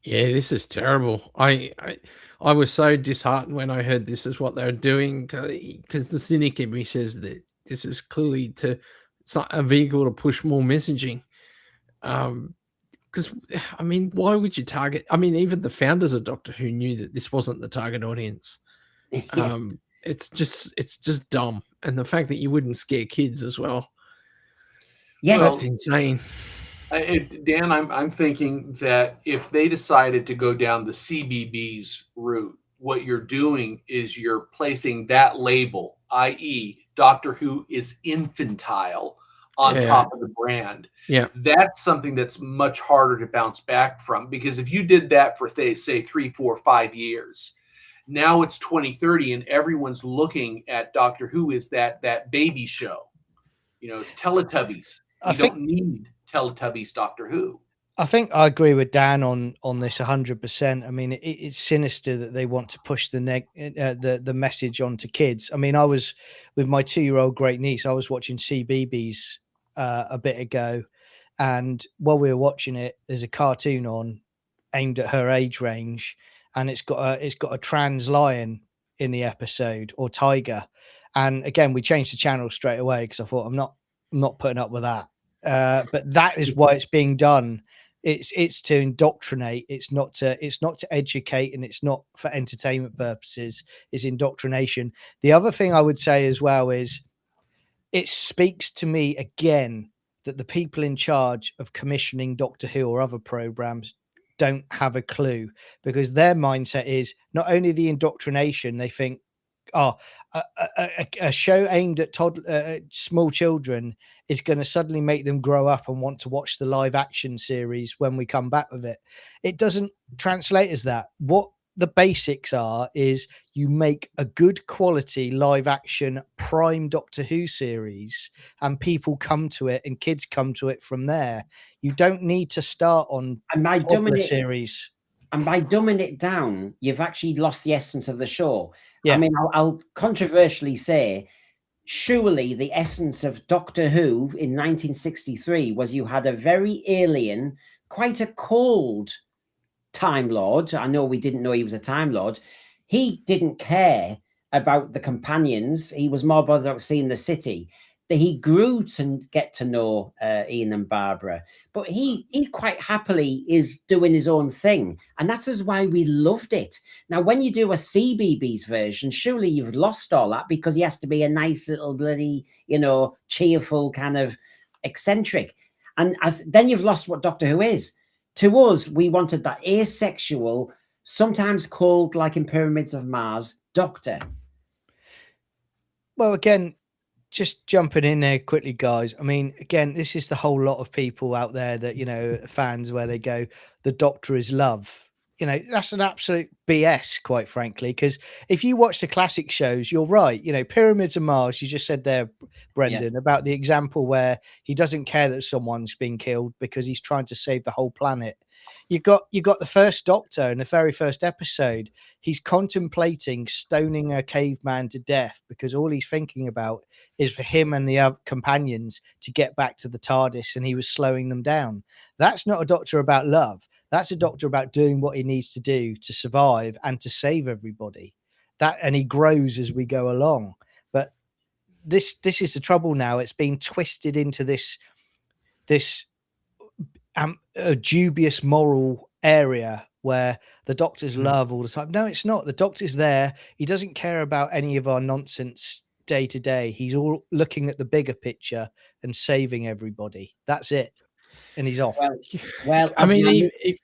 Yeah, this is terrible. I was so disheartened when I heard this is what they're doing, because the cynic in me says that this is clearly a vehicle to push more messaging. Because I mean, why would you target? I mean, even the founders of Doctor Who knew that this wasn't the target audience. Yeah. It's just dumb, and the fact that you wouldn't scare kids as well. Yes, That's insane. Dan, I'm thinking that if they decided to go down the CBBS route, what you're doing is you're placing that label, i.e., Doctor Who is infantile, on top of the brand. Yeah. That's something that's much harder to bounce back from, because if you did that for say 3, 4, 5 years, now it's 2030 and everyone's looking at Doctor Who as that baby show. It's Teletubbies. You don't need Teletubbies Doctor Who. I think I agree with Dan on this 100%. I mean, it's sinister that they want to push the message onto kids. I mean, I was with my 2-year-old great niece. I was watching CBeebies a bit ago, and while we were watching it, there's a cartoon on aimed at her age range, and it's got a trans lion in the episode, or tiger. And again, we changed the channel straight away because I thought I'm not putting up with that. But that is why it's being done. It's to indoctrinate. It's not to educate, and it's not for entertainment purposes. It's indoctrination. The other thing I would say as well is it speaks to me again that the people in charge of commissioning Doctor Who or other programs don't have a clue, because their mindset is not only the indoctrination. They think, oh, a show aimed at small children is going to suddenly make them grow up and want to watch the live action series when we come back with it. It doesn't translate as that. What the basics are is you make a good quality live action prime Doctor Who series, and people come to it and kids come to it from there. You don't need to start on popular series. And by dumbing it down, you've actually lost the essence of the show. Yeah. I mean, I'll controversially say, surely the essence of Doctor Who in 1963 was you had a very alien, quite a cold Time Lord. I know we didn't know he was a Time Lord. He didn't care about the companions. He was more bothered about seeing the city. He grew to get to know Ian and Barbara, but he quite happily is doing his own thing, and that's why we loved it. Now, when you do a CBeebies version, surely you've lost all that, because he has to be a nice little bloody, cheerful kind of eccentric, and then you've lost what Doctor Who is. To us, we wanted that asexual, sometimes called, like in Pyramids of Mars, Doctor. Well, again, just jumping in there quickly, guys. I mean, again, this is the whole lot of people out there that, fans, where they go, the Doctor is love. That's an absolute BS, quite frankly, because if you watch the classic shows, you're right. Pyramids of Mars, you just said there, Brendan, about the example where he doesn't care that someone's been killed because he's trying to save the whole planet. You got the first Doctor in the very first episode. He's contemplating stoning a caveman to death because all he's thinking about is for him and the other companions to get back to the TARDIS, and he was slowing them down. That's not a Doctor about love. That's a Doctor about doing what he needs to do to survive and to save everybody. And he grows as we go along. But this is the trouble now. It's been twisted into this dubious moral area where the Doctor's love all the time. No, it's not. The Doctor's there. He doesn't care about any of our nonsense day to day. He's all looking at the bigger picture and saving everybody. That's it. and he's off. Well, I mean, if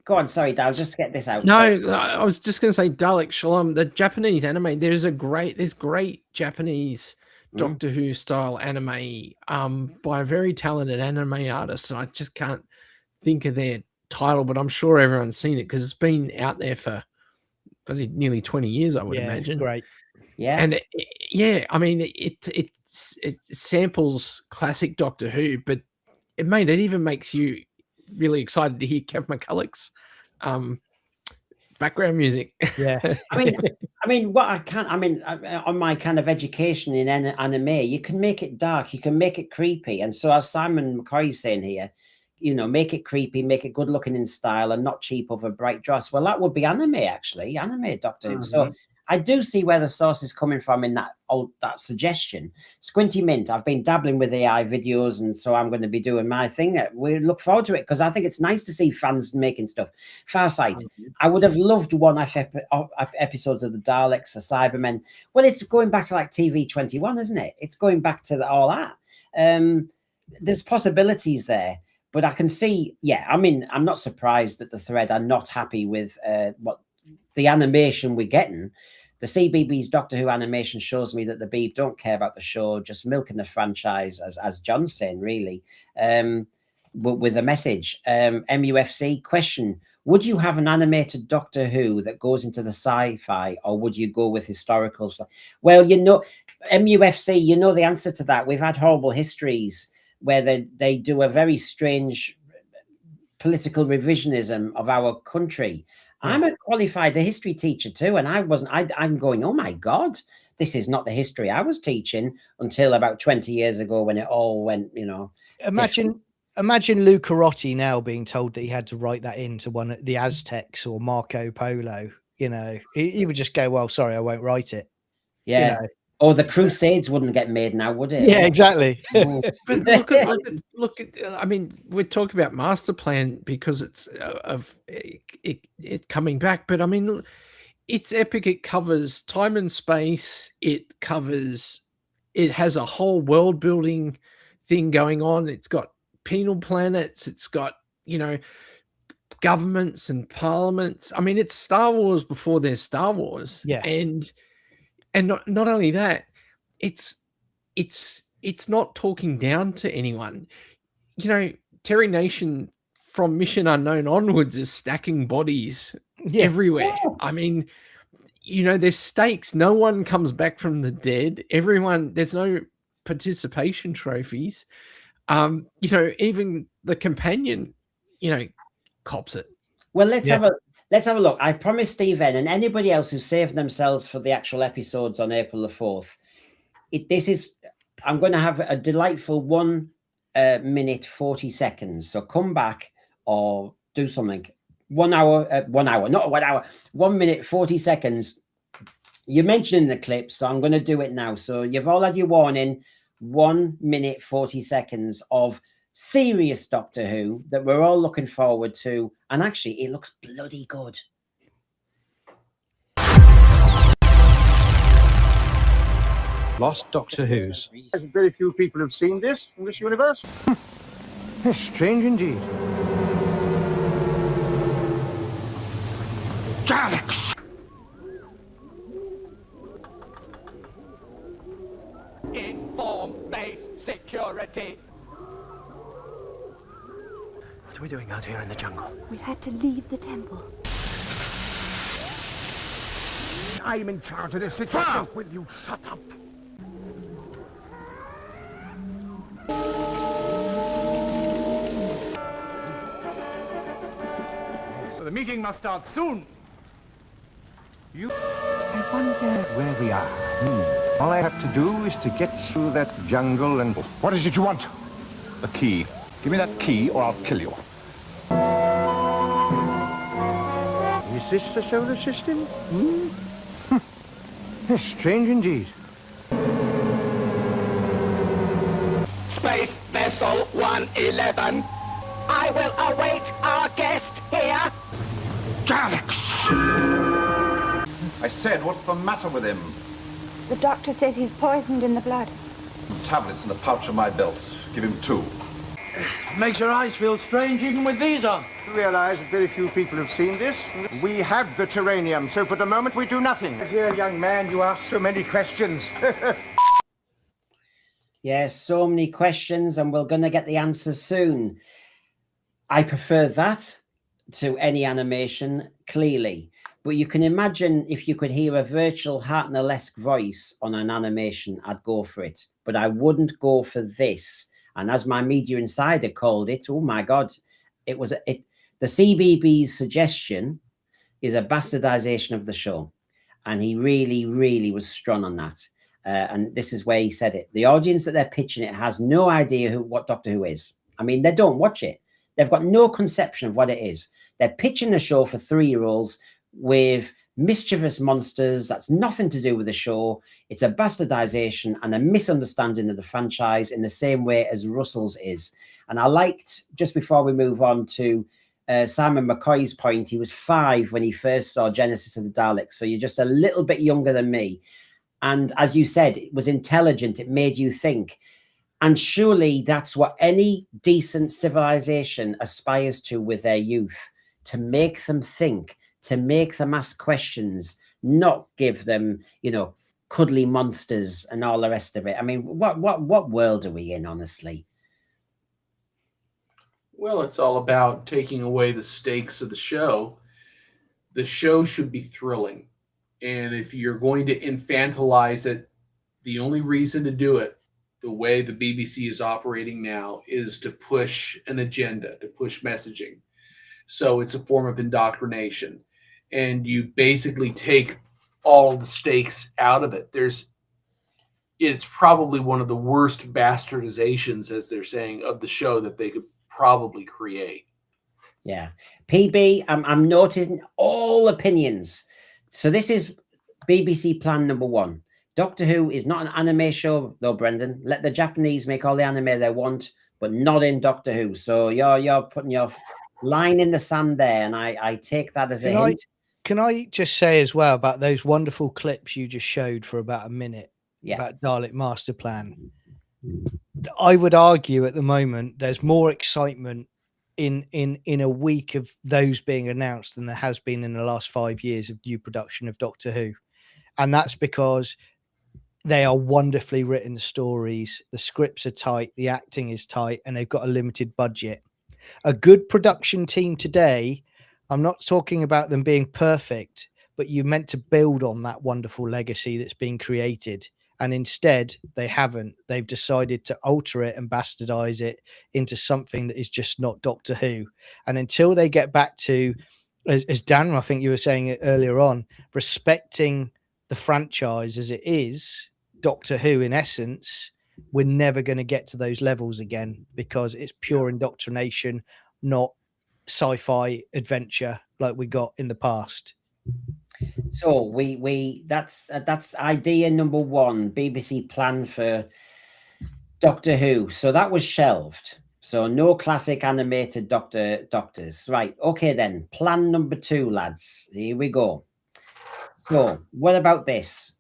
go on, sorry, Dal, just get this out. no, Sorry. I was just going to say Dalek Shalom, the Japanese anime. There's great Japanese Doctor Who style anime by a very talented anime artist, and I just can't think of their title, but I'm sure everyone's seen it because it's been out there for nearly 20 years, I would imagine. It's great. Yeah, and I mean, it samples classic Doctor Who, but it even makes you really excited to hear Kev McCulloch's background music. Yeah. I mean, on my kind of education in anime, you can make it dark, you can make it creepy. And so as Simon McCoy's saying here, you know, make it creepy, make it good looking in style and not cheap over bright dross. Well, that would be anime, actually, anime Doctor Who. So I do see where the source is coming from in that suggestion. Squinty Mint, I've been dabbling with AI videos, and so I'm going to be doing my thing. We look forward to it because I think it's nice to see fans making stuff. Farsight, I would have loved one-off episodes of the Daleks, the Cybermen. Well, it's going back to like TV21, isn't it? It's going back to all that. There's possibilities there. But I can see, I mean, I'm not surprised that the Thread are not happy with what the animation we're getting. The CBBS Doctor Who animation shows me that the Beeb don't care about the show, just milking the franchise, as John's saying, really, with a message. MUFC question, would you have an animated Doctor Who that goes into the sci-fi, or would you go with historical stuff? Well, you know, MUFC, you know the answer to that. We've had horrible histories where they do a very strange political revisionism of our country. I'm a qualified history teacher too, and I'm going, oh my God, this is not the history I was teaching until about 20 years ago when it all went, you know. Imagine Lou Carotti now being told that he had to write that into one of the Aztecs or Marco Polo. You know, he would just go, well, sorry, I won't write it. Yeah. You know? Or the Crusades wouldn't get made now, would it? Yeah, exactly. But look at. I mean, we're talking about Master Plan because it's of it coming back. But I mean, it's epic. It covers time and space. It has a whole world building thing going on. It's got penal planets. It's got, you know, governments and parliaments. I mean, it's Star Wars before there's Star Wars. Yeah. And not only that, it's not talking down to anyone. You know, Terry Nation from Mission Unknown onwards is stacking bodies everywhere. I mean, you know, there's stakes. No one comes back from the dead. There's no participation trophies. You know, even the companion, you know, cops it. Well, let's have a look. I promised Steve N and anybody else who saved themselves for the actual episodes on April the 4th. I'm going to have a delightful 1 minute 40 seconds. So come back or do something. 1 hour, not 1 hour, 1 minute 40 seconds. You mentioned in the clip, so I'm going to do it now. So you've all had your warning. 1 minute 40 seconds of serious Doctor Who that we're all looking forward to, and actually it looks bloody good. Lost Doctor Who's. Very few people have seen this in this universe. Strange indeed. Daleks! Inform base security. What are we doing out here in the jungle? We had to leave the temple. I'm in charge of this situation. Will you shut up? So the meeting must start soon. I wonder where we are. All I have to do is to get through that jungle and... What is it you want? The key. Give me that key or I'll kill you. Is this the solar system? Strange indeed. Space Vessel 111. I will await our guest here. Daleks! I said, what's the matter with him? The doctor says he's poisoned in the blood. Tablets in the pouch of my belt. Give him 2. Makes your eyes feel strange even with these on. You realize that very few people have seen this? We have the terranium, so for the moment we do nothing. Dear young man, you ask so many questions. Yes, so many questions, and we're going to get the answers soon. I prefer that to any animation, clearly. But you can imagine if you could hear a virtual Hartnell-esque voice on an animation, I'd go for it. But I wouldn't go for this. And as my media insider called it, oh my God, it was the CBB's suggestion is a bastardization of the show. And he really, really was strong on that. And this is where he said it. The audience that they're pitching it has no idea what Doctor Who is. I mean, they don't watch it. They've got no conception of what it is. They're pitching a show for 3-year-olds with mischievous monsters. That's nothing to do with the show. It's a bastardization and a misunderstanding of the franchise in the same way as Russell's is. And I liked, just before we move on to Simon McCoy's point, he was 5 when he first saw Genesis of the Daleks. So you're just a little bit younger than me. And as you said, it was intelligent. It made you think. And surely that's what any decent civilization aspires to with their youth, to make them think, to make them ask questions, not give them, cuddly monsters and all the rest of it. I mean, what world are we in, honestly? Well, it's all about taking away the stakes of the show. The show should be thrilling. And if you're going to infantilize it, the only reason to do it the way the BBC is operating now is to push an agenda, to push messaging. So it's a form of indoctrination. And you basically take all the stakes out of it. It's probably one of the worst bastardizations, as they're saying, of the show that they could probably create. Yeah. PB, I'm noting all opinions. So this is BBC plan number 1. Doctor Who is not an anime show, though, Brendan. Let the Japanese make all the anime they want, but not in Doctor Who. So you're putting your line in the sand there, and I take that as a hint. Can I just say as well about those wonderful clips you just showed for about a minute about Dalek Master Plan? I would argue at the moment there's more excitement in a week of those being announced than there has been in the last 5 years of new production of Doctor Who. And that's because they are wonderfully written stories. The scripts are tight, the acting is tight, and they've got a limited budget. A good production team today, I'm not talking about them being perfect, but you're meant to build on that wonderful legacy that's been created. And instead, they haven't. They've decided to alter it and bastardize it into something that is just not Doctor Who. And until they get back to, as Dan, I think you were saying it earlier on, respecting the franchise as it is, Doctor Who in essence, we're never going to get to those levels again, because it's pure indoctrination, not sci-fi adventure like we got in the past. So that's idea number 1, BBC plan for Doctor Who. So that was shelved. So no classic animated doctors. Right. Okay, then. Plan number 2, lads. Here we go. So what about this?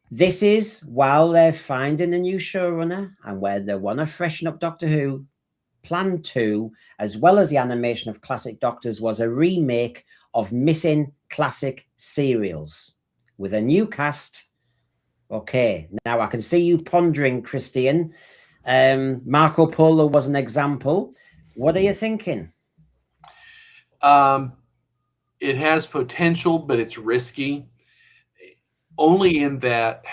This is while they're finding a new showrunner and where they want to freshen up Doctor Who. Plan 2, as well as the animation of classic Doctors, was a remake of missing classic serials with a new cast. Okay, now I can see you pondering, Christian. Marco Polo was an example. What are you thinking? It has potential, but it's risky. Only in that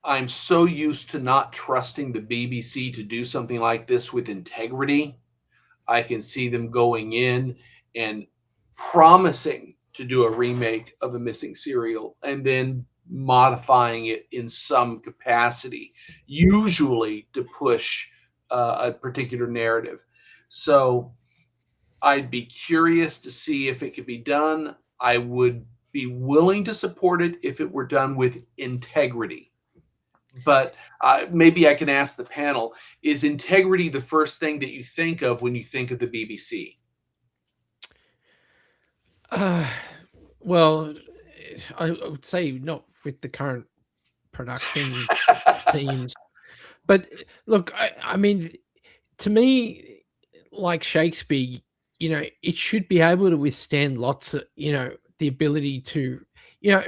I'm so used to not trusting the BBC to do something like this with integrity. I can see them going in and promising to do a remake of a missing serial and then modifying it in some capacity, usually to push a particular narrative. So I'd be curious to see if it could be done. I would be willing to support it if it were done with integrity. But maybe I can ask the panel, is integrity the first thing that you think of when you think of the BBC? Well, I would say not with the current production teams. But look, I mean, to me, like Shakespeare, it should be able to withstand lots of, the ability to,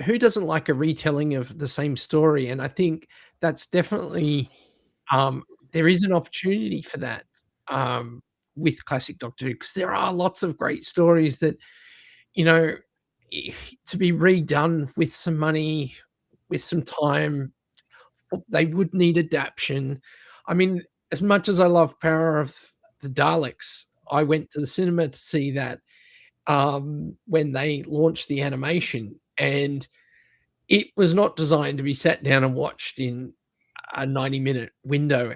who doesn't like a retelling of the same story? And I think that's definitely, there is an opportunity for that, with classic Doctor Who, because there are lots of great stories that, you know, to be redone with some money, with some time, they would need adaptation. I mean, as much as I love Power of the Daleks, I went to the cinema to see that, when they launched the animation, and it was not designed to be sat down and watched in a 90-minute window,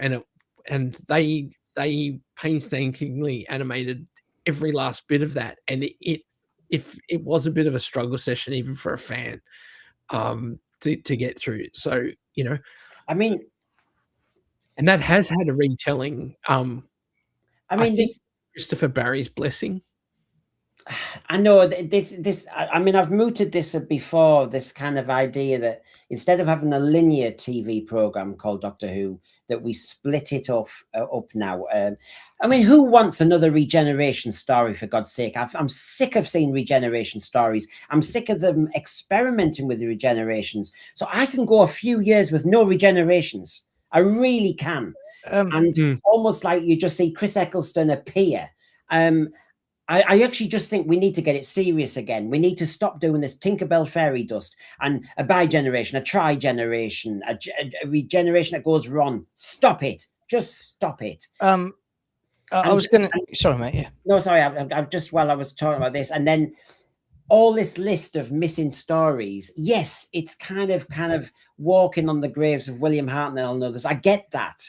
and they painstakingly animated every last bit of that, and if it was a bit of a struggle session even for a fan, to get through. So, I mean, and that has had a retelling. I I mean, think this. Christopher Barry's Blessing. I know this. I mean, I've mooted this before. This kind of idea that instead of having a linear TV program called Doctor Who, that we split it off up now. I mean, who wants another regeneration story? For God's sake, I'm sick of seeing regeneration stories. I'm sick of them experimenting with the regenerations. So I can go a few years with no regenerations. I really can, and almost like you just see Chris Eccleston appear. I actually just think we need to get it serious again. We need to stop doing this Tinkerbell fairy dust and a bi-generation, a tri-generation, a regeneration that goes wrong. Stop it. Just stop it. I was going to... Sorry, mate. Yeah. No, sorry. I've just, while I was talking about this, and then all this list of missing stories. Yes, it's kind of walking on the graves of William Hartnell and others. I get that.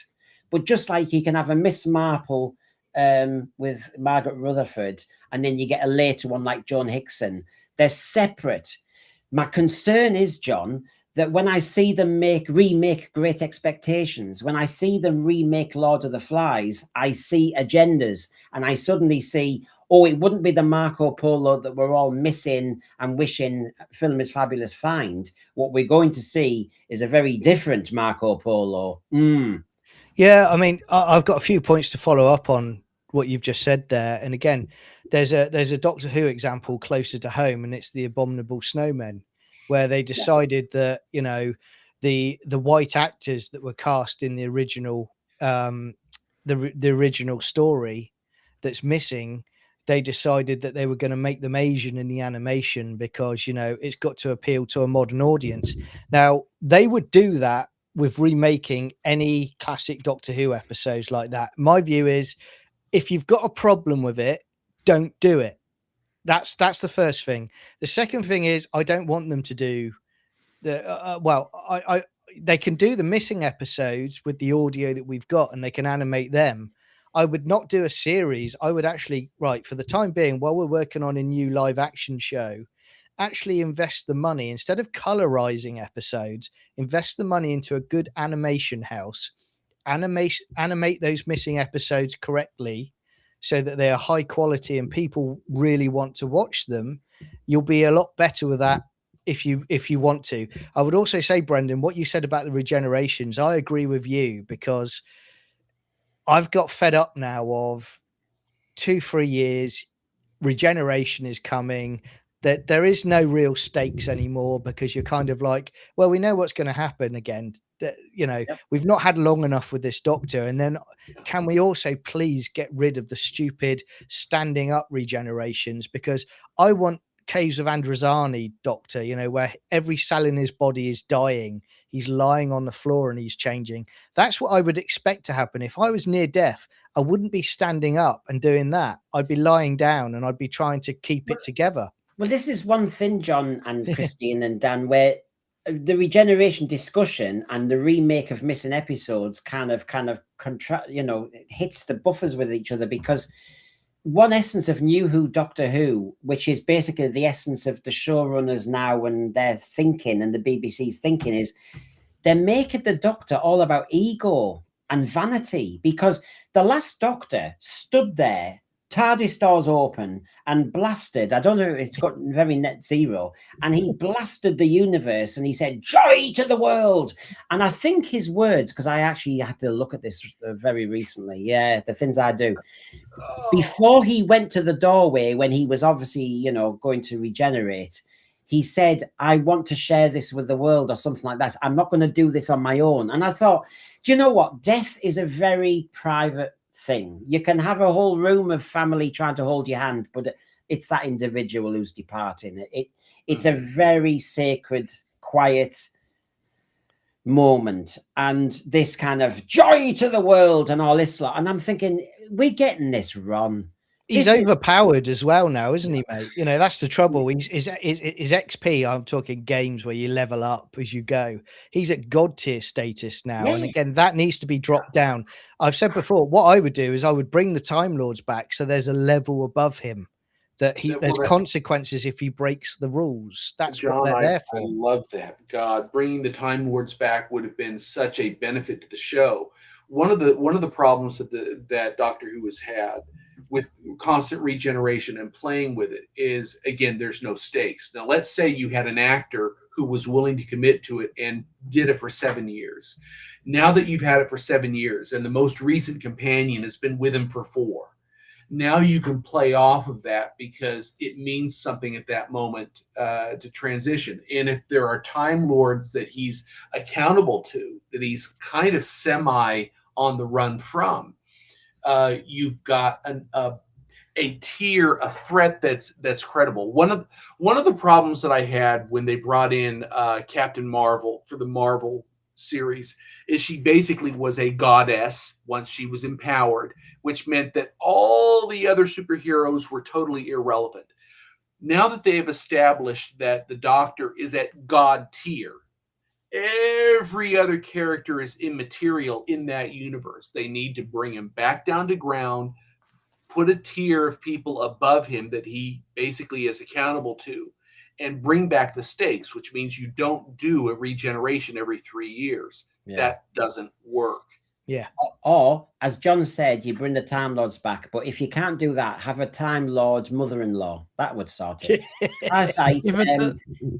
But just like you can have a Miss Marple with Margaret Rutherford, and then you get a later one like Joan Hickson. They're separate. My concern is, John, that when I see them remake Great Expectations, when I see them remake Lord of the Flies, I see agendas, and I suddenly see, oh, it wouldn't be the Marco Polo that we're all missing and wishing Film is Fabulous find. What we're going to see is a very different Marco Polo. Yeah, I mean, I've got a few points to follow up on what you've just said there. And again, there's a Doctor Who example closer to home, and it's the Abominable Snowmen, where they decided that, the white actors that were cast in the original the original story that's missing, they decided that they were going to make them Asian in the animation because, it's got to appeal to a modern audience. Now, they would do that with remaking any classic Doctor Who episodes like that. My view is, if you've got a problem with it, don't do it. That's the first thing. The second thing is, I don't want them to do the they can do the missing episodes with the audio that we've got, and they can animate them. I would not do a series. I would actually, for the time being, while we're working on a new live action show, actually invest the money, instead of colorizing episodes, invest the money into a good animation house, animate those missing episodes correctly so that they are high quality and people really want to watch them. You'll be a lot better with that if you want to. I would also say, Brendan, what you said about the regenerations, I agree with you, because I've got fed up now of 2-3 years. Regeneration is coming. That there is no real stakes anymore, because you're kind of like, well, we know what's going to happen again. We've not had long enough with this Doctor. And then can we also please get rid of the stupid standing up regenerations? Because I want Caves of Androzani Doctor, where every cell in his body is dying. He's lying on the floor and he's changing. That's what I would expect to happen. If I was near death, I wouldn't be standing up and doing that. I'd be lying down and I'd be trying to keep it together. Well, this is one thing, John and Christine and Dan, where the regeneration discussion and the remake of missing episodes kind of hits the buffers with each other, because one essence of New Who Doctor Who, which is basically the essence of the showrunners now and their thinking and the BBC's thinking, is they're making the Doctor all about ego and vanity, because the last Doctor stood there TARDIS doors open and blasted. I don't know, it's got very net zero. And he blasted the universe and he said, "Joy to the world." And I think his words, because I actually had to look at this very recently. Yeah, the things I do. Before he went to the doorway, when he was obviously, you know, going to regenerate, he said, "I want to share this with the world," or something like that. "I'm not going to do this on my own." And I thought, do you know what? Death is a very private thing. You can have a whole room of family trying to hold your hand, but it's that individual who's departing. It's a very sacred, quiet moment, and this kind of joy to the world and all this lot. And I'm thinking, we're getting this wrong. He's overpowered as well now, isn't he, mate? You know, that's the trouble. His XP, I'm talking games where you level up as you go. He's at God tier status now. And again, that needs to be dropped down. I've said before, what I would do is I would bring the Time Lords back so there's a level above him, that there's consequences if he breaks the rules. That's John, what they're there for. I love that. God, bringing the Time Lords back would have been such a benefit to the show. One of the problems that Doctor Who has had with constant regeneration and playing with it is, again, there's no stakes. Now, let's say you had an actor who was willing to commit to it and did it for 7 years. Now that you've had it for 7 years and the most recent companion has been with him for 4, now you can play off of that because it means something at that moment to transition. And if there are Time Lords that he's accountable to, that he's kind of semi on the run from, you've got a tier, a threat that's credible. One of the problems that I had when they brought in Captain Marvel for the Marvel series is she basically was a goddess once she was empowered, which meant that all the other superheroes were totally irrelevant. Now that they have established that the Doctor is at God tier, every other character is immaterial in that universe. They need to bring him back down to ground, put a tier of people above him that he basically is accountable to, and bring back the stakes, which means you don't do a regeneration every 3 years. Yeah. That doesn't work. Yeah. Or, as John said, you bring the Time Lords back. But if you can't do that, have a Time Lord mother-in-law. That would sort it. Farsight,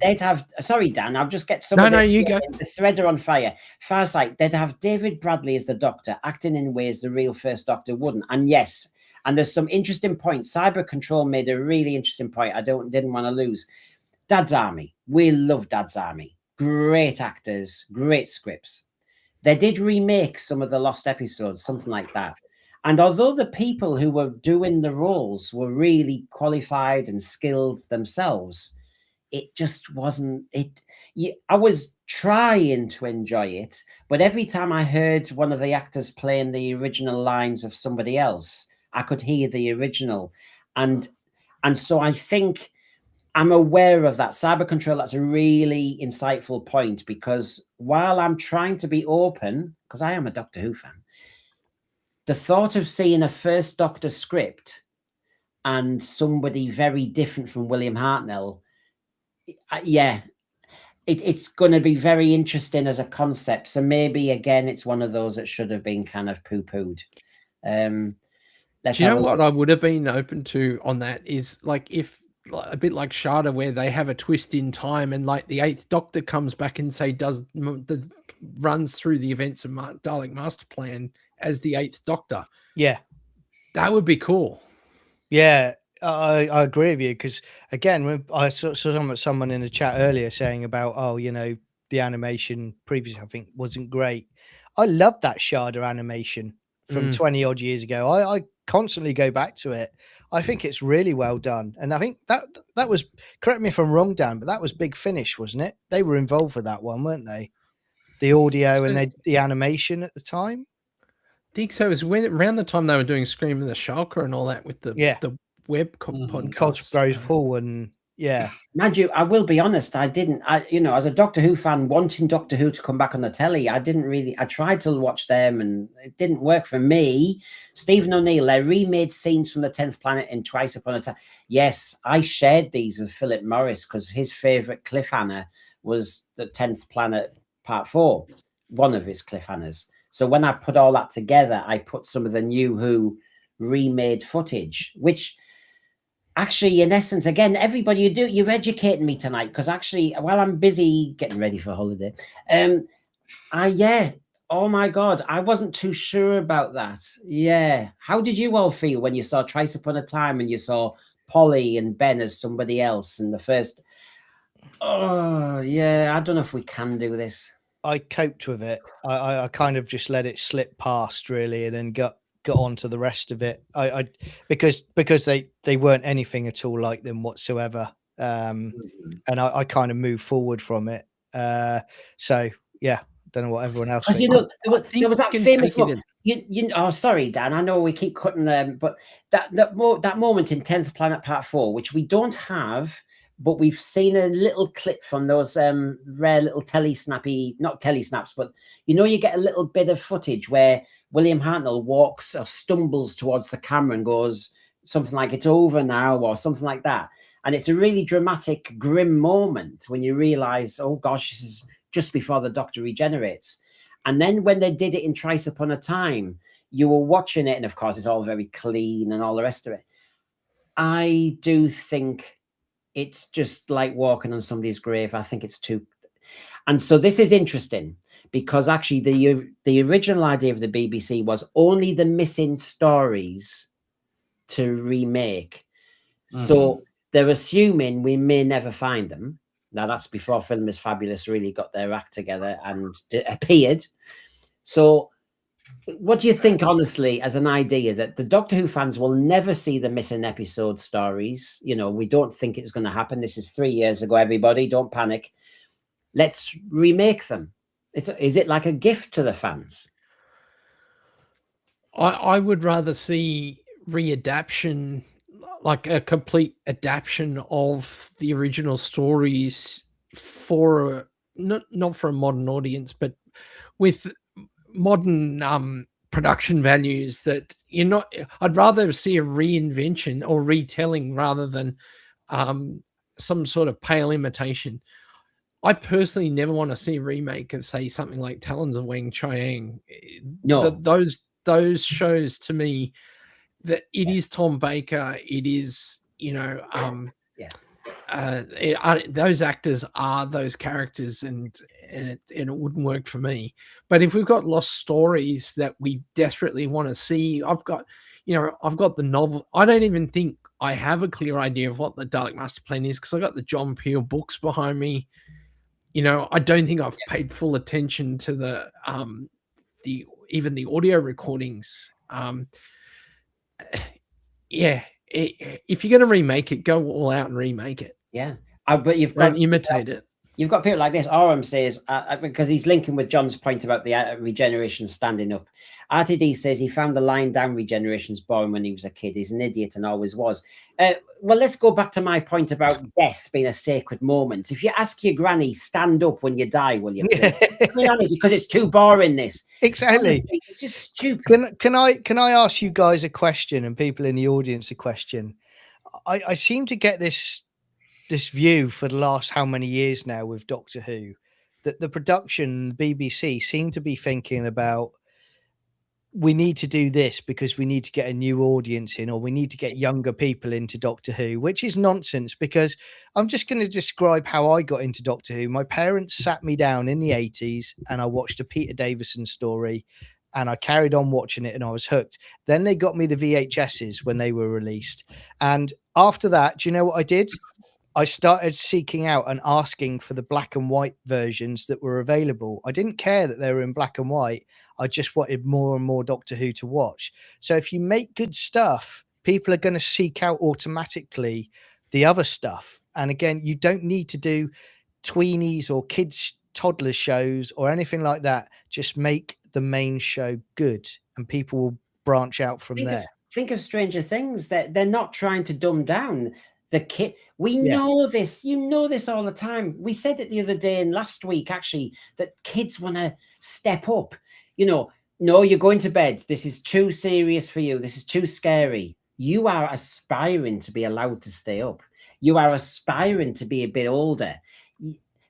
they'd have... Sorry, Dan, I'll just get some of you go. The thread are on fire. Farsight, they'd have David Bradley as the Doctor, acting in ways the real First Doctor wouldn't. And yes, and there's some interesting points. Cyber Control made a really interesting point I didn't want to lose. Dad's Army. We love Dad's Army. Great actors, great scripts. They did remake some of the lost episodes, something like that. And although the people who were doing the roles were really qualified and skilled themselves, it just wasn't it. I was trying to enjoy it, but every time I heard one of the actors playing the original lines of somebody else, I could hear the original. And so I think I'm aware of that. Cyber Control, that's a really insightful point, because while I'm trying to be open, because I am a Doctor Who fan, the thought of seeing a First Doctor script and somebody very different from William Hartnell, it's going to be very interesting as a concept. So maybe, again, it's one of those that should have been kind of poo-pooed. Do you know what I would have been open to on that is, like, if a bit like Shada, where they have a twist in time and like the 8th Doctor comes back and runs through the events of Dalek Master Plan as the 8th Doctor. Yeah, that would be cool. Yeah, I agree with you, because again, when I saw someone in the chat earlier saying about, oh, you know, the animation previously I think wasn't great. I love that Shada animation from 20 odd years ago. I constantly go back to it. I think it's really well done. And I think that was, correct me if I'm wrong, Dan, but that was Big Finish, wasn't it? They were involved with that one, weren't they? The audio and the animation at the time. I think so. It was around the time they were doing Scream of the Shulker and all that with the web podcast. Cosgrove's Pool and yeah. Nigel, I will be honest, as a Doctor Who fan, wanting Doctor Who to come back on the telly, I tried to watch them and it didn't work for me. Stephen O'Neill, they remade scenes from the 10th Planet in Twice Upon a Time. Yes, I shared these with Philip Morris because his favourite cliffhanger was the 10th Planet Part 4, one of his cliffhangers. So when I put all that together, I put some of the New Who remade footage, which actually, in essence, again, everybody, you're educating me tonight, because actually, while I'm busy getting ready for holiday, oh my God, I wasn't too sure about that. Yeah. How did you all feel when you saw Thrice Upon a Time and you saw Polly and Ben as somebody else in the first? Oh, yeah, I don't know if we can do this. I coped with it. I kind of just let it slip past, really, and then got on to the rest of it. Because they weren't anything at all like them whatsoever. And I kind of moved forward from it. So yeah, don't know what everyone else Because thinks. there was that famous one. Oh, sorry, Dan. I know we keep cutting them, but that moment in 10th Planet Part 4, which we don't have, but we've seen a little clip from those rare little not telesnaps, but you get a little bit of footage where William Hartnell walks or stumbles towards the camera and goes something like, "It's over now," or something like that. And it's a really dramatic, grim moment when you realize, oh gosh, this is just before the Doctor regenerates. And then when they did it in Thrice Upon a Time, you were watching it, and of course it's all very clean and all the rest of it. I do think it's just like walking on somebody's grave. I think it's too. And so this is interesting, because actually the original idea of the BBC was only the missing stories to remake. So they're assuming we may never find them. Now, that's before Film is Fabulous really got their act together and appeared. So what do you think, honestly, as an idea, that the Doctor Who fans will never see the missing episode stories? We don't think it's going to happen. This is 3 years ago, everybody. Don't panic. Let's remake them. Is it like a gift to the fans? I would rather see readaptation, like a complete adaptation of the original stories for not for a modern audience, but with modern production values. That I'd rather see a reinvention or retelling rather than some sort of pale imitation. I personally never want to see a remake of, say, something like Talons of Weng Chiang. No, those shows, to me, that it is Tom Baker. It is, those actors are those characters, and it wouldn't work for me. But if we've got lost stories that we desperately want to see, I've got the novel. I don't even think I have a clear idea of what the Dalek Master Plan is, because I got the John Peel books behind me. I don't think I've paid full attention to the audio recordings. If you're going to remake it, go all out and remake it. Yeah, but you've got to imitate it. You've got people like this. Oram says, because he's linking with John's point about the regeneration standing up. RTD says he found the lying down regenerations boring when he was a kid. He's an idiot and always was. Well, let's go back to my point about death being a sacred moment. If you ask your granny, stand up when you die, will you? Because it's too boring, this. Exactly. Honestly, it's just stupid. Can I ask you guys a question, and people in the audience a question? I seem to get this view for the last how many years now with Doctor Who, that the production, BBC, seem to be thinking about, we need to do this because we need to get a new audience in, or we need to get younger people into Doctor Who, which is nonsense, because I'm just going to describe how I got into Doctor Who. My parents sat me down in the 80s and I watched a Peter Davison story, and I carried on watching it and I was hooked. Then they got me the VHSs when they were released. And after that, do you know what I did? I started seeking out and asking for the black and white versions that were available. I didn't care that they were in black and white. I just wanted more and more Doctor Who to watch. So if you make good stuff, people are going to seek out automatically the other stuff. And again, you don't need to do tweenies or kids, toddler shows or anything like that. Just make the main show good, and people will branch out from there. Think of Stranger Things. They're not trying to dumb down the kid. We know this. You know this all the time. We said it the other day and last week, actually, that kids want to step up. No, you're going to bed. This is too serious for you. This is too scary. You are aspiring to be allowed to stay up. You are aspiring to be a bit older.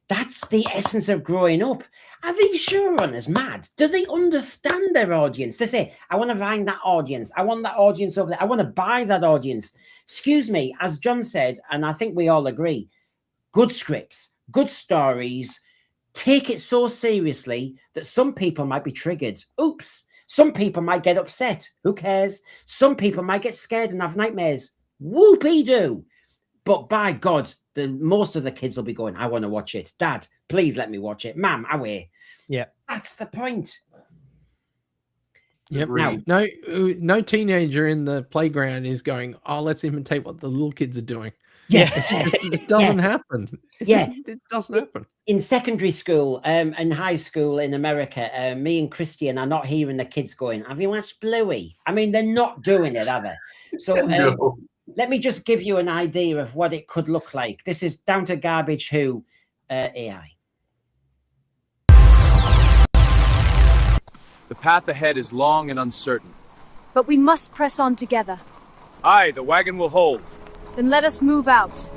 That's the essence of growing up. Are these showrunners mad? Do they understand their audience? They say, I want to find that audience. I want that audience over there. I want to buy that audience. Excuse me, as John said, and I think we all agree, good scripts, good stories, take it so seriously that some people might be triggered. Oops. Some people might get upset. Who cares? Some people might get scared and have nightmares. Whoopee-doo. But by God, most of the kids will be going, I want to watch it. Dad, please let me watch it. Mum, away. Yeah. That's the point. Yep. Now, No teenager in the playground is going, oh, let's imitate what the little kids are doing. Yeah. It doesn't happen. It doesn't happen. In secondary school and high school in America, me and Christian are not hearing the kids going, have you watched Bluey? I mean, they're not doing it, are they? So No. let me just give you an idea of what it could look like. This is down to Garbage Who AI. The path ahead is long and uncertain. But we must press on together. Aye, the wagon will hold. Then let us move out.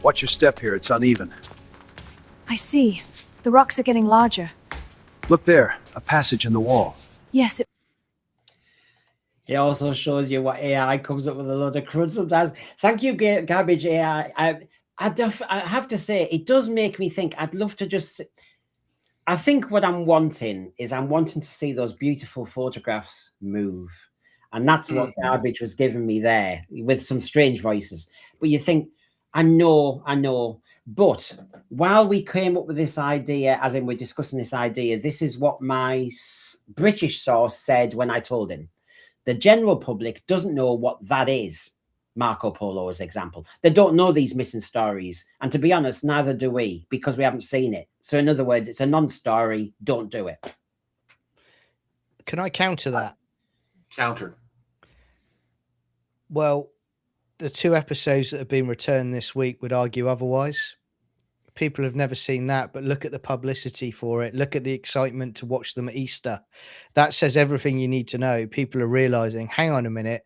Watch your step here, it's uneven. I see. The rocks are getting larger. Look there, a passage in the wall. Yes, It also shows you what AI comes up with a lot of crud sometimes. Thank you, Garbage AI. I have to say, it does make me think I'd love to just... I think what I'm wanting is I'm wanting to see those beautiful photographs move. And that's what Garbage was giving me there, with some strange voices. But you think, I know. But while we came up with this idea, as in we're discussing this idea, this is what my British source said when I told him. The general public doesn't know what that is. Marco Polo as example. They don't know these missing stories. And to be honest, neither do we, because we haven't seen it. So in other words, it's a non-story. Don't do it. Can I counter that? Counter. Well, the 2 episodes that have been returned this week would argue otherwise. People have never seen that, but look at the publicity for it. Look at the excitement to watch them at Easter. That says everything you need to know. People are realizing, hang on a minute,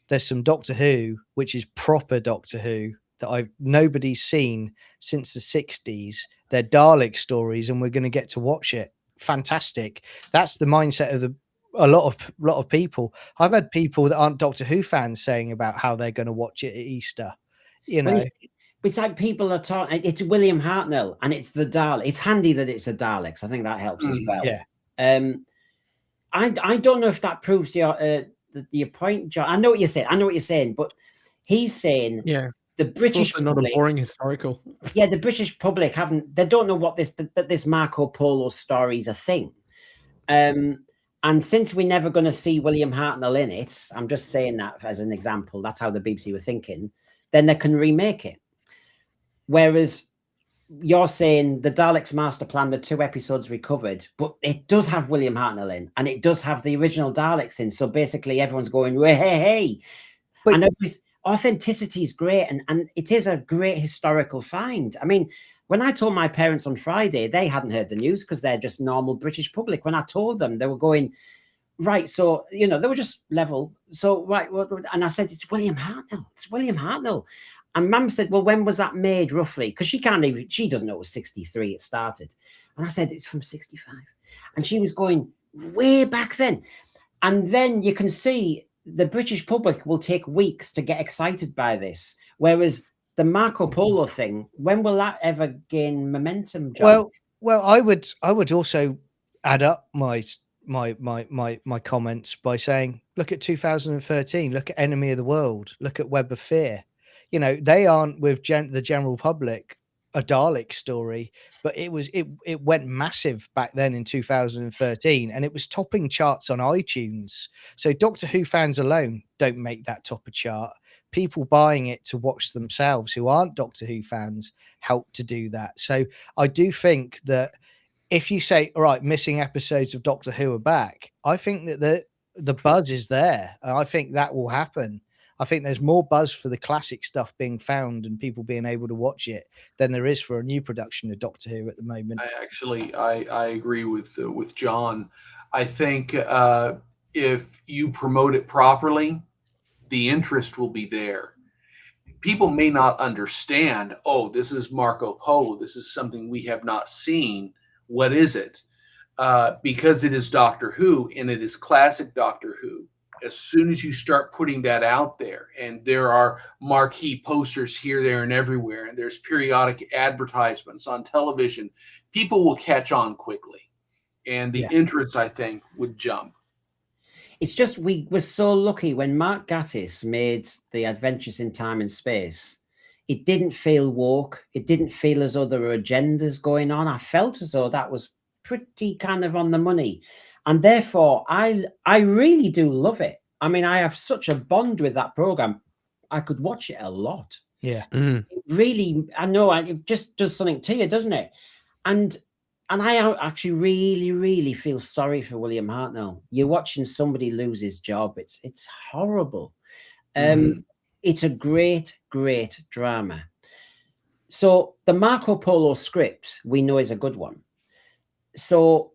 there's some Doctor Who, which is proper Doctor Who, that nobody's seen since the 60s. They're Dalek stories, and we're going to get to watch it. Fantastic. That's the mindset of a lot of people. I've had people that aren't Doctor Who fans saying about how they're going to watch it at Easter. You know, it's like people are talking. It's William Hartnell, and it's the Dalek. It's handy that it's a Daleks. I think that helps as well. Yeah. I don't know if that proves your point, John. I know what you're saying. But he's saying, the British not a boring historical. Yeah, the British public they don't know what this Marco Polo story is a thing. And since we're never going to see William Hartnell in it, I'm just saying that as an example. That's how the BBC were thinking. Then they can remake it. Whereas you're saying the Daleks master plan, the 2 episodes recovered, but it does have William Hartnell in, and it does have the original Daleks in. So basically, everyone's going, hey. And authenticity is great, and it is a great historical find. I mean, when I told my parents on Friday, they hadn't heard the news because they're just normal British public. When I told them, they were going, right, so, they were just level. So, right, and I said, it's William Hartnell. It's William Hartnell. And Mum said, well, when was that made roughly? Because she doesn't know it was 63 it started. And I said, it's from 65. And she was going, way back then. And then you can see the British public will take weeks to get excited by this. Whereas the Marco Polo thing, when will that ever gain momentum, John? Well, I would also add up my comments by saying, look at 2013, look at Enemy of the World, look at Web of Fear. They aren't with the general public a Dalek story, but it went massive back then in 2013, and it was topping charts on iTunes. So Doctor Who fans alone don't make that top a chart. People buying it to watch themselves who aren't Doctor Who fans help to do that. So I do think that if you say, all right, missing episodes of Doctor Who are back, I think that the buzz is there, and I think that will happen. I think there's more buzz for the classic stuff being found and people being able to watch it than there is for a new production of Doctor Who at the moment. I agree with John. I think if you promote it properly, the interest will be there. People may not understand, oh, this is Marco Polo. This is something we have not seen. What is it? Because it is Doctor Who, and it is classic Doctor Who. As soon as you start putting that out there, and there are marquee posters here, there, and everywhere, and there's periodic advertisements on television, people will catch on quickly. And the interest, I think, would jump. It's just we were so lucky when Mark Gatiss made the Adventures in Time and Space. It didn't feel woke. It didn't feel as though there were agendas going on. I felt as though that was pretty kind of on the money. And therefore, I really do love it. I mean, I have such a bond with that program. I could watch it a lot. Yeah. It really, I know, it just does something to you, doesn't it? And I actually really, really feel sorry for William Hartnell. You're watching somebody lose his job. It's horrible. It's a great, great drama. So the Marco Polo script we know is a good one. So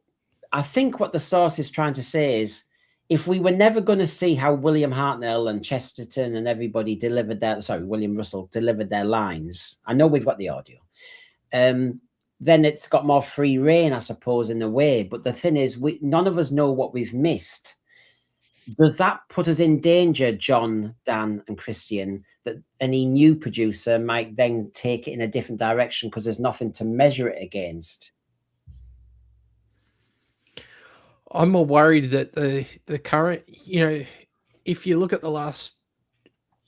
I think what the source is trying to say is, if we were never going to see how William Hartnell and Chesterton and everybody delivered their, William Russell delivered their lines. I know we've got the audio. Then it's got more free reign, I suppose, in a way. But the thing is, none of us know what we've missed. Does that put us in danger, John, Dan, and Christian, that any new producer might then take it in a different direction because there's nothing to measure it against? I'm more worried that the current, if you look at the last,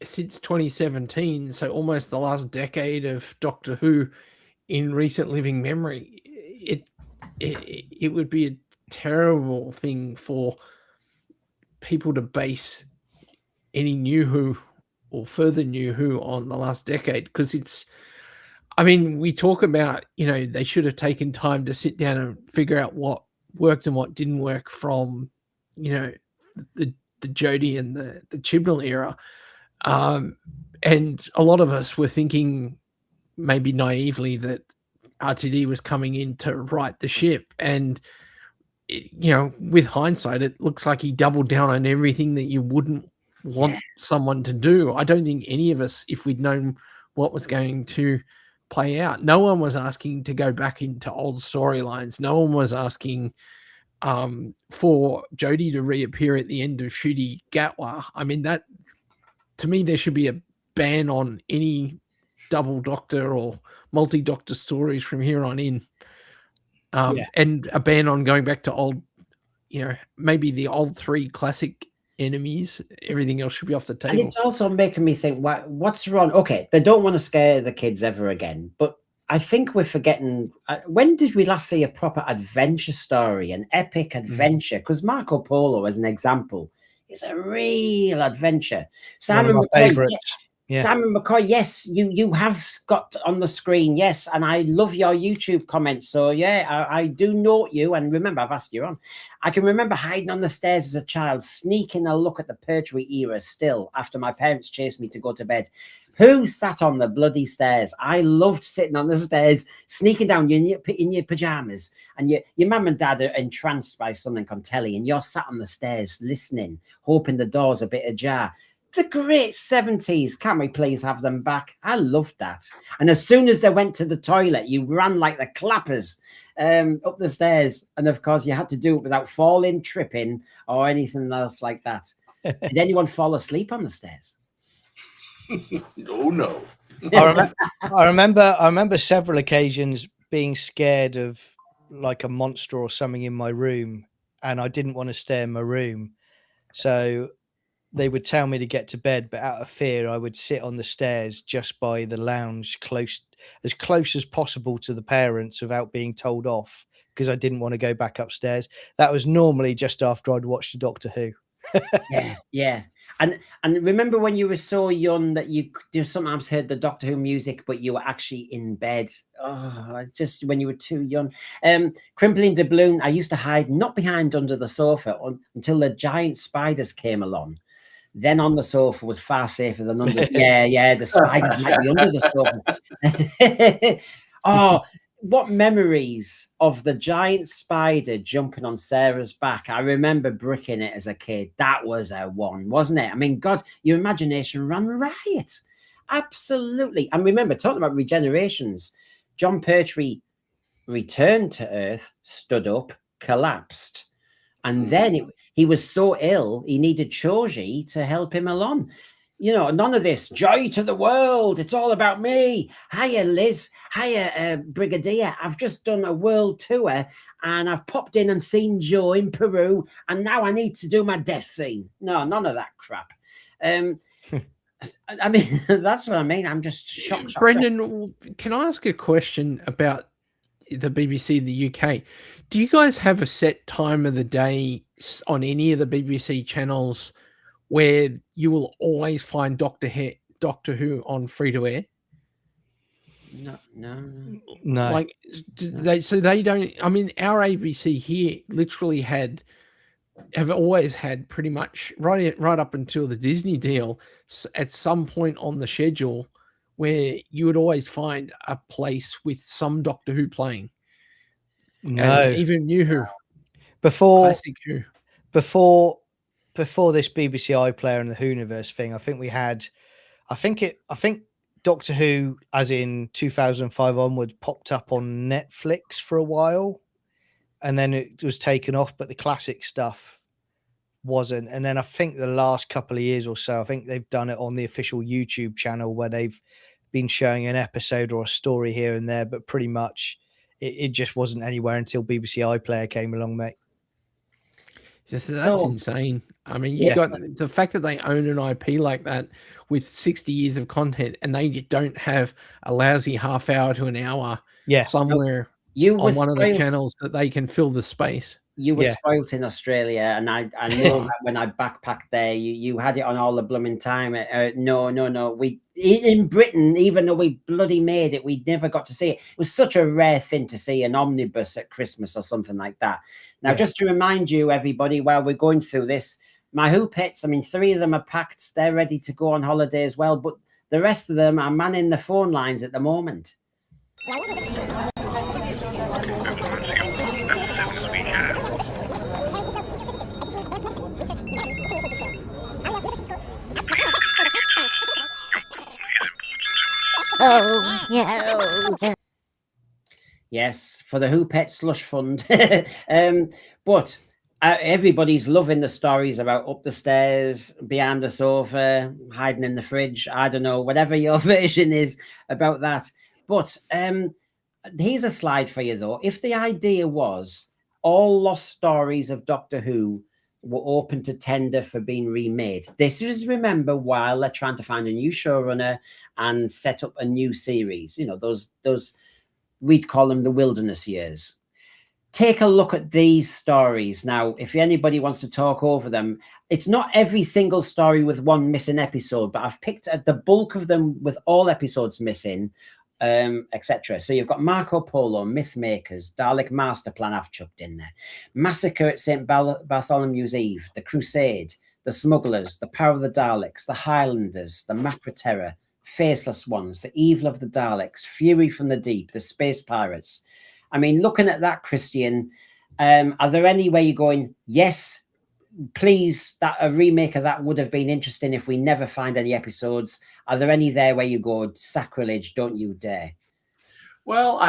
since 2017, so almost the last decade of Doctor Who in recent living memory, it would be a terrible thing for people to base any new Who or further new Who on the last decade, because we talk about, they should have taken time to sit down and figure out what worked and what didn't work from, the Jodie and the Chibnall era. And a lot of us were thinking, maybe naively, that RTD was coming in to right the ship. And, with hindsight, it looks like he doubled down on everything that you wouldn't want someone to do. I don't think any of us, if we'd known what was going to play out, no one was asking to go back into old storylines. No one was asking for Jodie to reappear at the end of Ncuti Gatwa. I mean, that, to me, there should be a ban on any double Doctor or multi-Doctor stories from here on in. And a ban on going back to old, maybe the old 3 classic enemies. Everything else should be off the table. And it's also making me think, what's wrong? Okay, they don't want to scare the kids ever again, but I think we're forgetting, when did we last see a proper adventure story, an epic adventure? Because Marco Polo, as an example, is a real adventure. Simon McCoy, Simon McCoy, yes, you have got on the screen, yes, and I love your YouTube comments. So yeah, I do note you, and remember, I've asked you on. I can remember hiding on the stairs as a child, sneaking a look at the Pertwee era still after my parents chased me to go to bed. Who sat on the bloody stairs? I loved sitting on the stairs, sneaking down in your pajamas, and your mum and dad are entranced by something on telly, and you're sat on the stairs listening, hoping the door's a bit ajar. The great 70s. Can't we please have them back? I loved that. And as soon as they went to the toilet, you ran like the clappers up the stairs. And of course, you had to do it without falling, tripping, or anything else like that. Did anyone fall asleep on the stairs? Oh, no. I remember several occasions being scared of like a monster or something in my room, and I didn't want to stay in my room. So they would tell me to get to bed, but out of fear, I would sit on the stairs just by the lounge, as close as possible to the parents without being told off, because I didn't want to go back upstairs. That was normally just after I'd watched the Doctor Who. Yeah. And remember when you were so young that you sometimes heard the Doctor Who music, but you were actually in bed. Oh, just when you were too young. Crimpling Doubloon, I used to hide not behind under the sofa until the giant spiders came along. Then on the sofa was far safer than under. Yeah, the spiders might be under the sofa. Oh, what memories of the giant spider jumping on Sarah's back. I remember bricking it as a kid. That was a one, wasn't it? I mean, God, your imagination ran riot. Absolutely. And remember, talking about regenerations, John Pertwee returned to Earth, stood up, collapsed. And then he was so ill, he needed Choji to help him along. You know, none of this joy to the world. It's all about me. Hiya, Liz. Hiya, Brigadier. I've just done a world tour and I've popped in and seen Joe in Peru. And now I need to do my death scene. No, none of that crap. I mean, that's what I mean. I'm just shocked. Brendan, can I ask a question about the BBC in the UK? Do you guys have a set time of the day on any of the BBC channels where you will always find Doctor Who on free to air? No. Like they don't. I mean, our ABC here literally have always had pretty much right up until the Disney deal at some point on the schedule where you would always find a place with some Doctor Who playing. No, and even New Who before classic Who. before this BBC iPlayer and the Whoniverse thing. I think we had, I think Doctor Who, as in 2005 onwards, popped up on Netflix for a while, and then it was taken off. But the classic stuff wasn't. And then I think the last couple of years or so, I think they've done it on the official YouTube channel where they've been showing an episode or a story here and there, but pretty much it just wasn't anywhere until BBC iPlayer came along, mate. That's insane. I mean, you got the fact that they own an IP like that with 60 years of content, and they don't have a lousy half hour to an hour somewhere on one of the channels that they can fill the space. You were spoilt in Australia, and I know that when I backpacked there, you had it on all the blooming time. No. We in Britain, even though we bloody made it, we never got to see it. It was such a rare thing to see an omnibus at Christmas or something like that. Now, just to remind you, everybody, while we're going through this, my Who pets, I mean, 3 of them are packed. They're ready to go on holiday as well, but the rest of them are manning the phone lines at the moment. Yes, for the Who Pet Slush Fund. But everybody's loving the stories about up the stairs, behind the sofa, hiding in the fridge. I don't know, whatever your version is about that. But here's a slide for you, though. If the idea was all lost stories of Doctor Who were open to tender for being remade. This is, remember, while they're trying to find a new showrunner and set up a new series. You know, those we'd call them the wilderness years. Take a look at these stories. Now, if anybody wants to talk over them, it's not every single story with one missing episode, but I've picked at the bulk of them with all episodes missing, etc. So you've got Marco Polo, Mythmakers, Dalek Master Plan I've chucked in there, Massacre at St. Bartholomew's Eve, The Crusade, The Smugglers, The Power of the Daleks, The Highlanders, The Macra Terror, Faceless Ones, The Evil of the Daleks, Fury from the Deep, The Space Pirates. I mean, looking at that, Christian, are there any way you're going, yes, please, that a remake of that would have been interesting if we never find any episodes? Are there any there where you go, sacrilege, don't you dare? Well,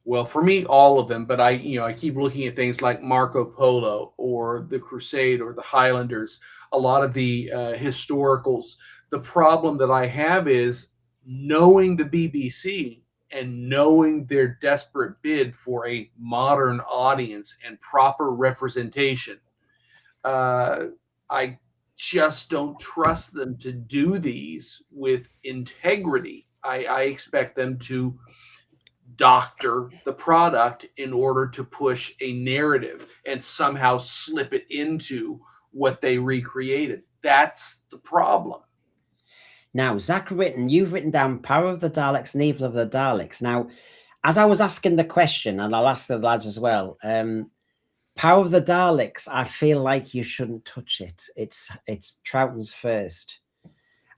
well, for me, all of them, but I keep looking at things like Marco Polo or The Crusade or The Highlanders, a lot of the historicals. The problem that I have is knowing the BBC and knowing their desperate bid for a modern audience and proper representation. I just don't trust them to do these with integrity. I expect them to doctor the product in order to push a narrative and somehow slip it into what they recreated. That's the problem. Now, Zach you've written down Power of the Daleks and Evil of the Daleks. Now, as I was asking the question, and I'll ask the lads as well, Power of the Daleks, I feel like you shouldn't touch it. It's Troughton's first.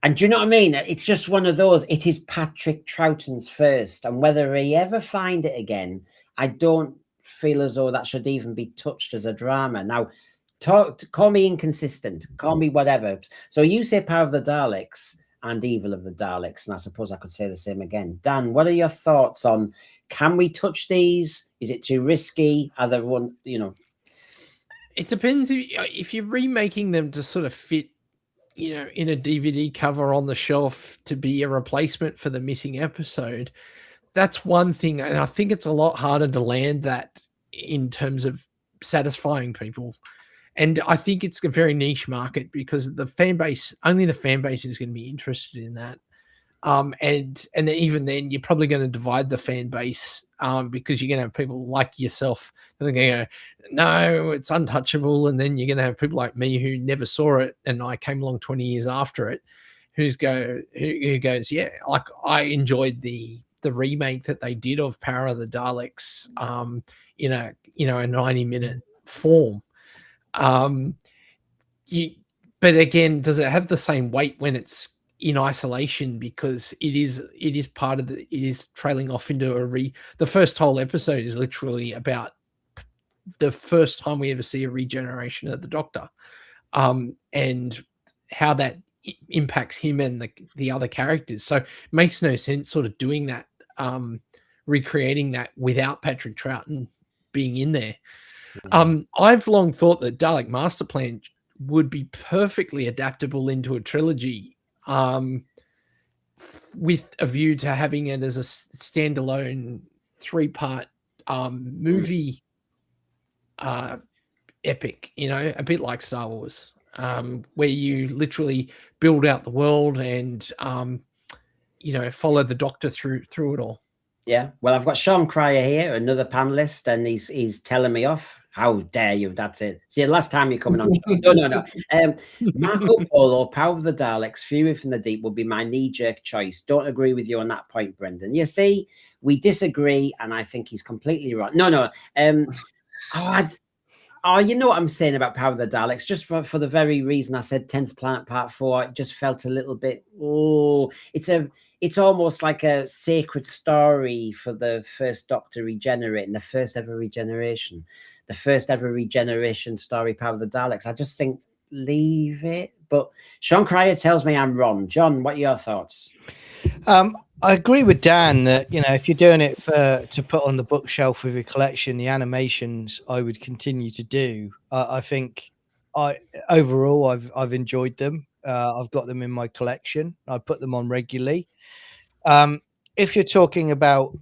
And do you know what I mean? It's just one of those. It is Patrick Troughton's first, and whether he ever find it again, I don't feel as though that should even be touched as a drama. Now, call me inconsistent, call me whatever. So you say Power of the Daleks and Evil of the Daleks, and I suppose I could say the same again. Dan, what are your thoughts on? Can we touch these? Is it too risky? Are there one? It depends if you're remaking them to sort of fit, in a DVD cover on the shelf to be a replacement for the missing episode. That's one thing, and I think it's a lot harder to land that in terms of satisfying people. And I think it's a very niche market because only the fan base is going to be interested in that. And even then, you're probably going to divide the fan base because you're going to have people like yourself that are going to go, no, it's untouchable. And then you're going to have people like me who never saw it, and I came along 20 years after it, who goes, yeah, like I enjoyed the remake that they did of Power of the Daleks in a 90-minute form. But again, does it have the same weight when it's in isolation, because it is part of it is trailing off into the first whole episode is literally about the first time we ever see a regeneration of the Doctor, and how that impacts him and the other characters. So it makes no sense sort of doing that, recreating that without Patrick Troughton being in there. I've long thought that Dalek Master Plan would be perfectly adaptable into a trilogy, with a view to having it as a standalone 3-part movie epic, a bit like Star Wars, where you literally build out the world and follow the Doctor through it all. Yeah, well, I've got Sean Cryer here, another panelist, and he's telling me off. How dare you? That's it. See, the last time you're coming on. No. Marco Polo, Power of the Daleks, Fury from the Deep would be my knee-jerk choice. Don't agree with you on that point, Brendan. You see, we disagree, and I think he's completely wrong. No. You know what I'm saying about Power of the Daleks? Just for the very reason I said 10th Planet Part 4, it just felt a little bit, it's almost like a sacred story for the first Doctor regenerating, the first ever regeneration story, Power of the Daleks. I just think, leave it. But Sean Cryer tells me I'm wrong. John, what are your thoughts? I agree with Dan that, if you're doing it to put on the bookshelf with your collection, the animations I would continue to do. I think overall I've enjoyed them. I've got them in my collection. I put them on regularly. If you're talking about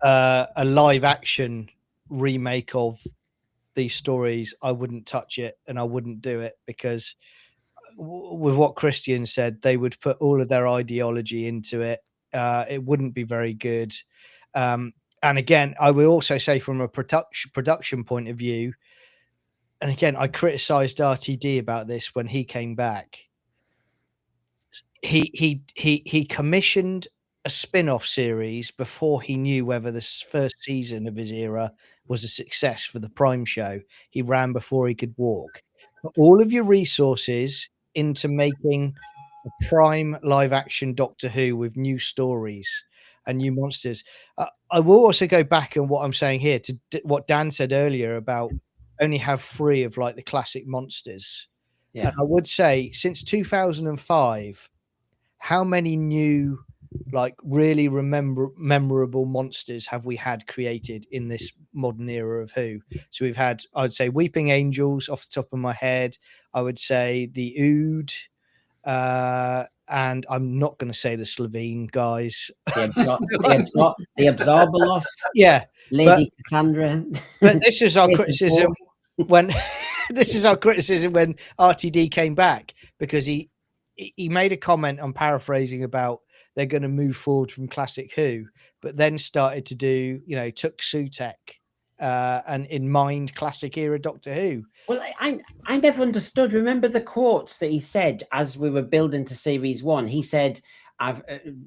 a live action remake of these stories, I wouldn't touch it, and I wouldn't do it because with what Christian said, they would put all of their ideology into it. It wouldn't be very good. And again, I will also say from a production point of view, and again, I criticized RTD about this when he came back. He commissioned a spin-off series before he knew whether this first season of his era was a success for the Prime show. He ran before he could walk. All of your resources into making a Prime live action Doctor Who with new stories and new monsters. I will also go back on what I'm saying here to what Dan said earlier about only have 3 of like the classic monsters. Yeah. And I would say since 2005, how many new, like really memorable monsters have we had created in this modern era of Who? So we've had, I would say, Weeping Angels off the top of my head. I would say the Ood, and I'm not going to say the Slovene guys. The Absorbaloff. Yeah, Lady Cassandra. But this is our criticism when RTD came back, because he made a comment, I'm paraphrasing, about they're going to move forward from classic Who, but then started to do, took Sutek and in mind classic era Doctor Who. Well, I never understood. Remember the quotes that he said as we were building to series 1? He said,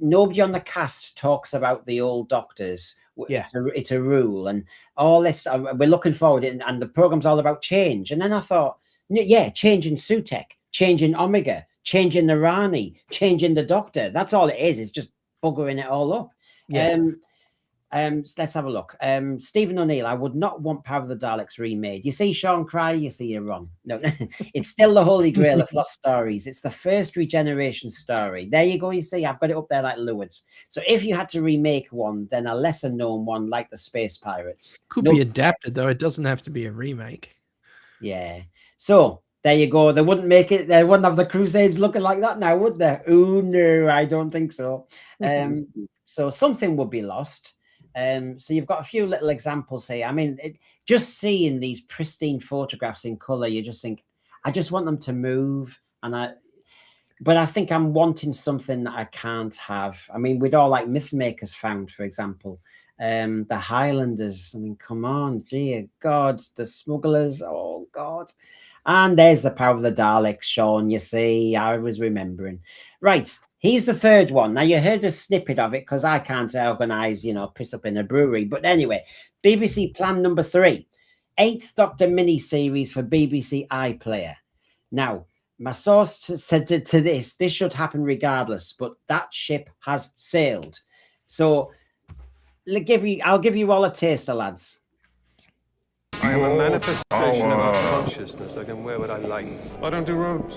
nobody on the cast talks about the old Doctors. Yeah, it's a rule, and all this. We're looking forward, and the program's all about change. And then I thought, yeah, changing Sutek, changing Omega, changing the Rani, changing the Doctor. That's all it is. It's just buggering it all up. Yeah. Let's have a look. Stephen O'Neill, I would not want Power of the Daleks remade. You see Sean cry, you see Ron. No, it's still the holy grail of lost stories. It's the first regeneration story. There you go. You see, I've got it up there like Lewis. So if you had to remake one, then a lesser known one like the Space Pirates. Could be adapted, though. It doesn't have to be a remake. Yeah. So there you go. They wouldn't make it. They wouldn't have the Crusades looking like that now, would they? Oh, no, I don't think so. So something would be lost. So you've got a few little examples here. I mean, just seeing these pristine photographs in color, you just think, I just want them to move. But I think I'm wanting something that I can't have. I mean, we'd all like Mythmakers found, for example. The Highlanders. I mean, come on, dear God. The Smugglers. Oh, God. And there's the Power of the Daleks, Sean. You see, I was remembering. Right. Here's the third one. Now, you heard a snippet of it because I can't organize, piss up in a brewery. But anyway, BBC plan number 3. 8th Doctor miniseries for BBC iPlayer. Now, my source said to this should happen regardless, but that ship has sailed. So I'll give you all a taster, lads. I am a manifestation of our consciousness. Where would I like? I don't do robes.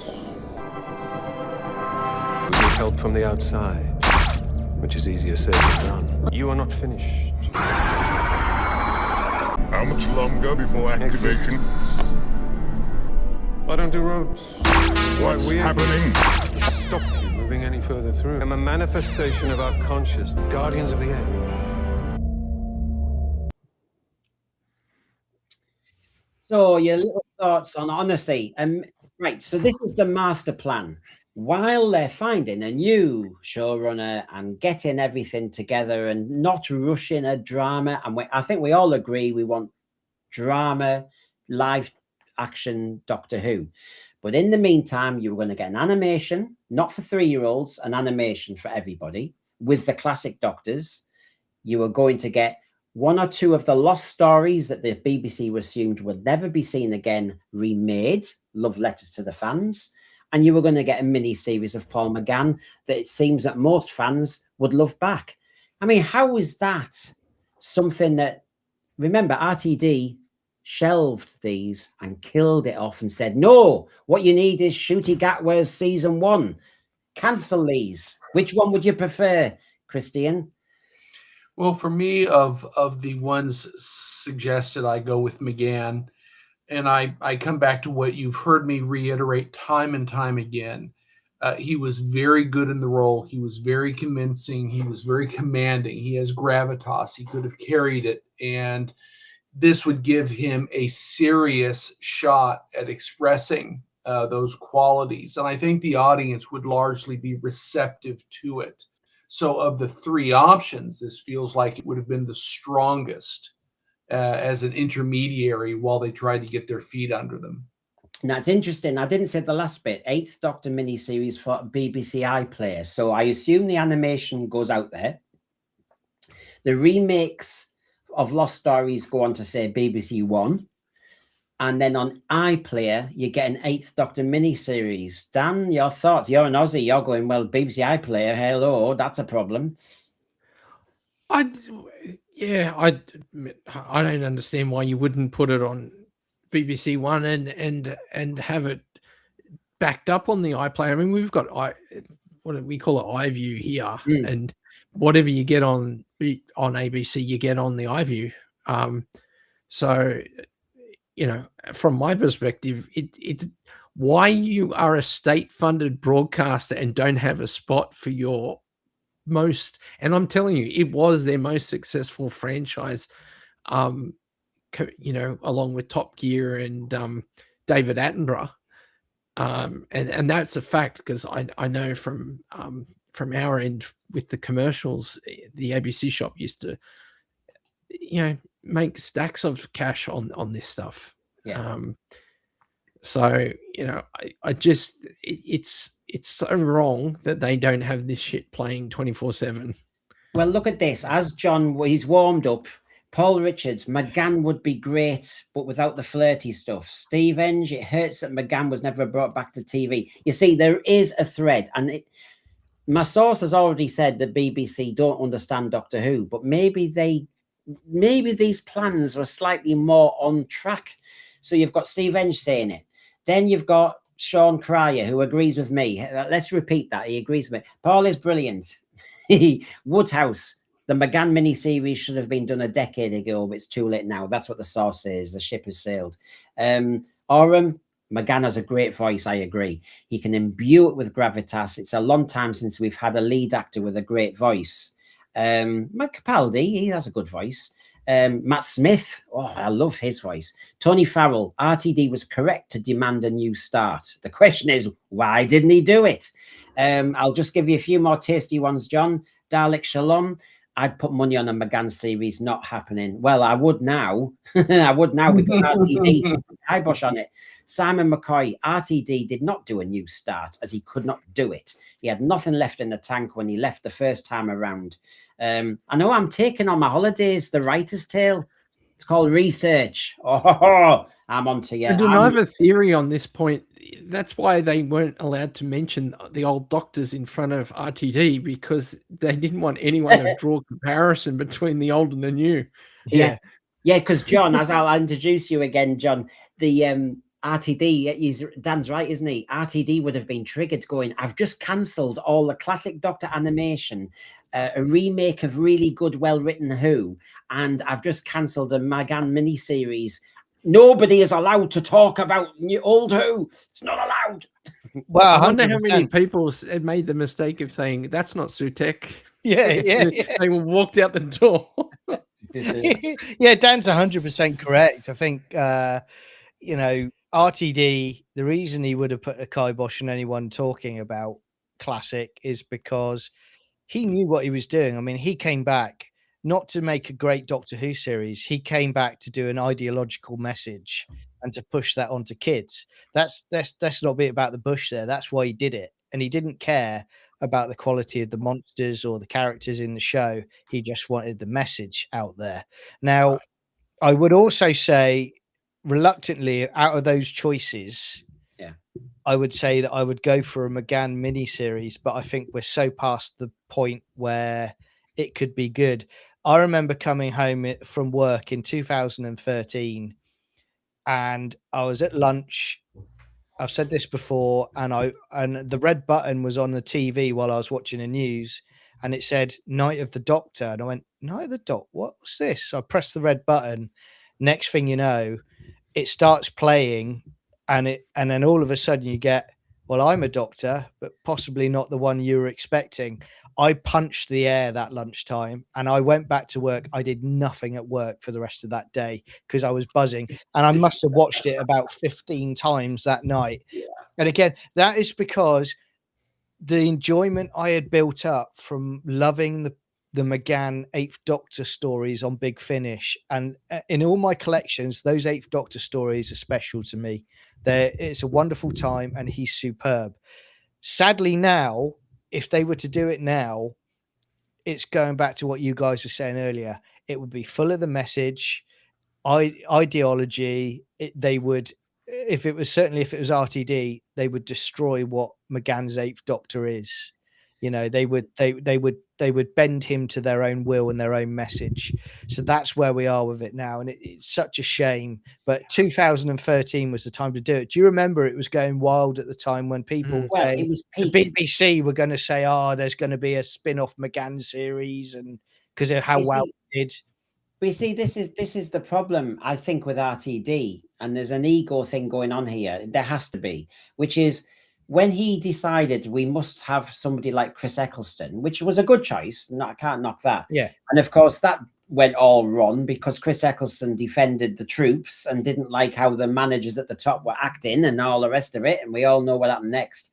We need help from the outside, which is easier said than done. You are not finished. How much longer before activation? I don't do robes. What's happening? Stop you moving any further through. I'm a manifestation of our consciousness, guardians of the air. So your little thoughts on honesty. Right, so this is the master plan. While they're finding a new showrunner and getting everything together and not rushing a drama, and I think we all agree we want drama, live action Doctor Who. But in the meantime, you were going to get an animation, not for 3-year-olds, an animation for everybody with the classic Doctors. You were going to get 1 or 2 of the lost stories that the BBC assumed would never be seen again remade, love letters to the fans. And you were going to get a mini series of Paul McGann that it seems that most fans would love back. I mean, how is that something that, remember, RTD shelved these and killed it off and said, no, what you need is Shooty Gatware's season 1. Cancel these. Which one would you prefer, Christian? Well, for me, of the ones suggested, I go with McGann. And I come back to what you've heard me reiterate time and time again. He was very good in the role. He was very convincing. He was very commanding. He has gravitas. He could have carried it. And this would give him a serious shot at expressing those qualities. And I think the audience would largely be receptive to it. So of the 3 options, this feels like it would have been the strongest as an intermediary while they tried to get their feet under them. Now, it's interesting. I didn't say the last bit. 8th Doctor miniseries for BBC iPlayer. So I assume the animation goes out there. The remakes of Lost Stories go on to say BBC One. And then on iPlayer, you get an 8th Doctor miniseries. Dan, your thoughts? You're an Aussie. You're going, well, BBC iPlayer, hello, that's a problem. I don't understand why you wouldn't put it on BBC One and have it backed up on the iPlayer. I mean, we've got what do we call it, iView here, and whatever you get on ABC, you get on the iView. So, from my perspective, it's why you are a state-funded broadcaster and don't have a spot for your most, and I'm telling you, it was their most successful franchise, along with Top Gear and David Attenborough, and that's a fact because I know from our end with the commercials, the ABC shop used to, make stacks of cash on this stuff. Yeah. So I just it's so wrong that they don't have this shit playing 24/7. Well, look at this. As John, he's warmed up Paul Richards, McGann would be great, but without the flirty stuff. Steve Enge, it hurts that McGann was never brought back to TV. You see, there is a thread, and my source has already said the BBC don't understand Doctor Who, but maybe these plans were slightly more on track. So you've got Steve Enge saying it. Then you've got Sean Cryer, who agrees with me. Let's repeat that. He agrees with me. Paul is brilliant. Woodhouse, the McGann miniseries should have been done a decade ago, but it's too late now. That's what the source says. The ship has sailed. Oram, McGann has a great voice. I agree. He can imbue it with gravitas. It's a long time since we've had a lead actor with a great voice. Mike Capaldi, he has a good voice. Matt Smith, oh, I love his voice. Tony Farrell, RTD was correct to demand a new start. The question is, why didn't he do it? I'll just give you a few more tasty ones, John. Dalek Shalom, I'd put money on a McGann series not happening. Well, I would now. I would now because RTD put the kibosh on it. Simon McCoy, RTD did not do a new start as he could not do it. He had nothing left in the tank when he left the first time around. I know I'm taking on my holidays, the writer's tale. It's called research. Oh, I'm onto you. And I have a theory on this point. That's why they weren't allowed to mention the old doctors in front of RTD, because they didn't want anyone to draw a comparison between the old and the new. Yeah, because John, as I'll introduce you again, John, the RTD, Dan's right, isn't he? RTD would have been triggered going, I've just cancelled all the classic Doctor animation, a remake of really good, well-written Who, and I've just cancelled a McGann miniseries. Nobody is allowed to talk about old Who. It's not allowed. Well, I wonder 100%. how many people had made the mistake of saying, that's not Sutek. Yeah. They walked out the door. Yeah, Dan's 100% correct. I think, RTD, the reason he would have put a kibosh on anyone talking about classic is because he knew what he was doing. I mean, he came back not to make a great Doctor Who series. He came back to do an ideological message and to push that onto kids. That's not be about the bush there. That's why he did it. And he didn't care about the quality of the monsters or the characters in the show. He just wanted the message out there. Now, I would also say, reluctantly, out of those choices, I would say that I would go for a McGann miniseries, but I think we're so past the point where it could be good. I remember coming home from work in 2013 and I was at lunch. I've said this before, and the red button was on the TV while I was watching the news, and it said Night of the Doctor, and I went, Night of the Doctor, what's this? So I pressed the red button. Next thing you know, it starts playing, and then all of a sudden you get, well, I'm a doctor, but possibly not the one you were expecting. I punched the air that lunchtime and I went back to work. I did nothing at work for the rest of that day because I was buzzing, and I must have watched it about 15 times that night. And again, that is because the enjoyment I had built up from loving the McGann Eighth Doctor stories on Big Finish, and in all my collections, those Eighth Doctor stories are special to me. It's a wonderful time, and he's superb. Sadly, now, if they were to do it now, it's going back to what you guys were saying earlier. It would be full of the message, ideology. They would, if it was RTD, they would destroy what McGann's Eighth Doctor is. They would bend him to their own will and their own message. So that's where we are with it now, and it's such a shame. But 2013 was the time to do it. Do you remember it was going wild at the time when people it was the BBC were going to say, "Oh, there's going to be a spin-off McGann series," and because of how well it did. We see this is the problem, I think, with RTD, and there's an ego thing going on here. There has to be, which is, when he decided we must have somebody like Chris Eccleston, which was a good choice, I can't knock that. Yeah. And of course, that went all wrong because Chris Eccleston defended the troops and didn't like how the managers at the top were acting and all the rest of it. And we all know what happened next.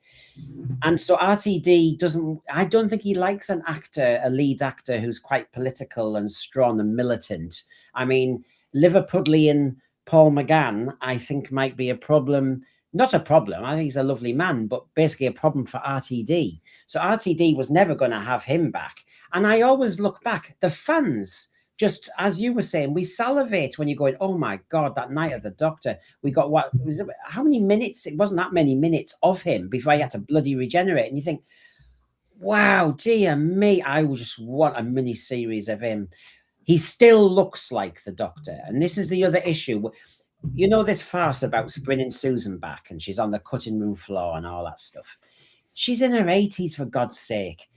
And so RTD I don't think he likes a lead actor who's quite political and strong and militant. I mean, Liverpudlian Paul McGann, I think, might be a problem. Not a problem. I think he's a lovely man, but basically a problem for RTD. So RTD was never going to have him back. And I always look back. The fans just as you were saying, we salivate when you're going, oh my God, that night of the Doctor, we got what was it, how many minutes? It wasn't that many minutes of him before he had to bloody regenerate. And you think, wow, dear me, I would just want a mini series of him. He still looks like the Doctor. And this is the other issue. You know, this farce about bringing Susan back and she's on the cutting room floor and all that stuff. She's in her 80s, for God's sake.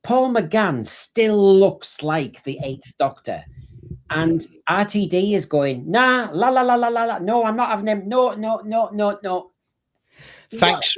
Paul McGann still looks like the 8th Doctor. And RTD is going, nah, la, la, la, la, la, la. No, I'm not having him. No, no, no, no, no. Thanks.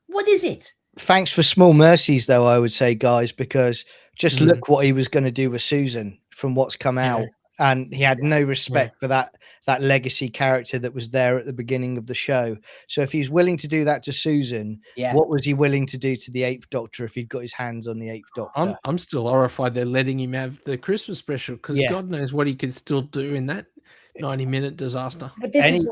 What is it? Thanks for small mercies, though, I would say, guys, because just look what he was going to do with Susan from what's come out. And he had no respect for that legacy character that was there at the beginning of the show. So if he's willing to do that to Susan, what was he willing to do to the 8th Doctor if he'd got his hands on the 8th Doctor? I'm still horrified they're letting him have the Christmas special, because God knows what he could still do in that 90-minute disaster. But this is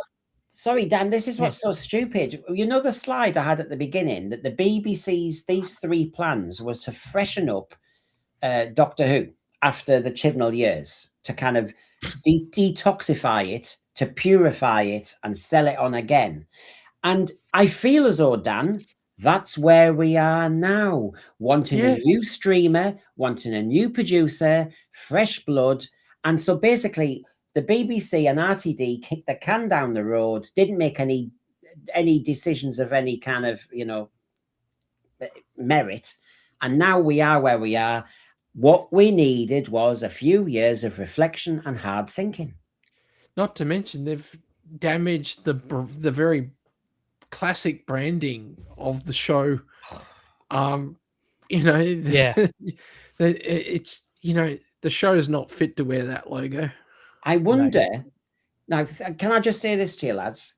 sorry, Dan, this is what's so stupid. You know the slide I had at the beginning, that the BBC's, these 3 plans was to freshen up Doctor Who after the Chibnall years, to kind of detoxify it, to purify it and sell it on again. And I feel as though, Dan, that's where we are now, wanting a new streamer, wanting a new producer, fresh blood. And so basically the BBC and RTD kicked the can down the road, didn't make any decisions of any kind of, you know, merit. And now we are where we are. What we needed was a few years of reflection and hard thinking. Not to mention they've damaged the very classic branding of the show. You know, it's, you know, the show is not fit to wear that logo. I wonder, now, can I just say this to you, lads?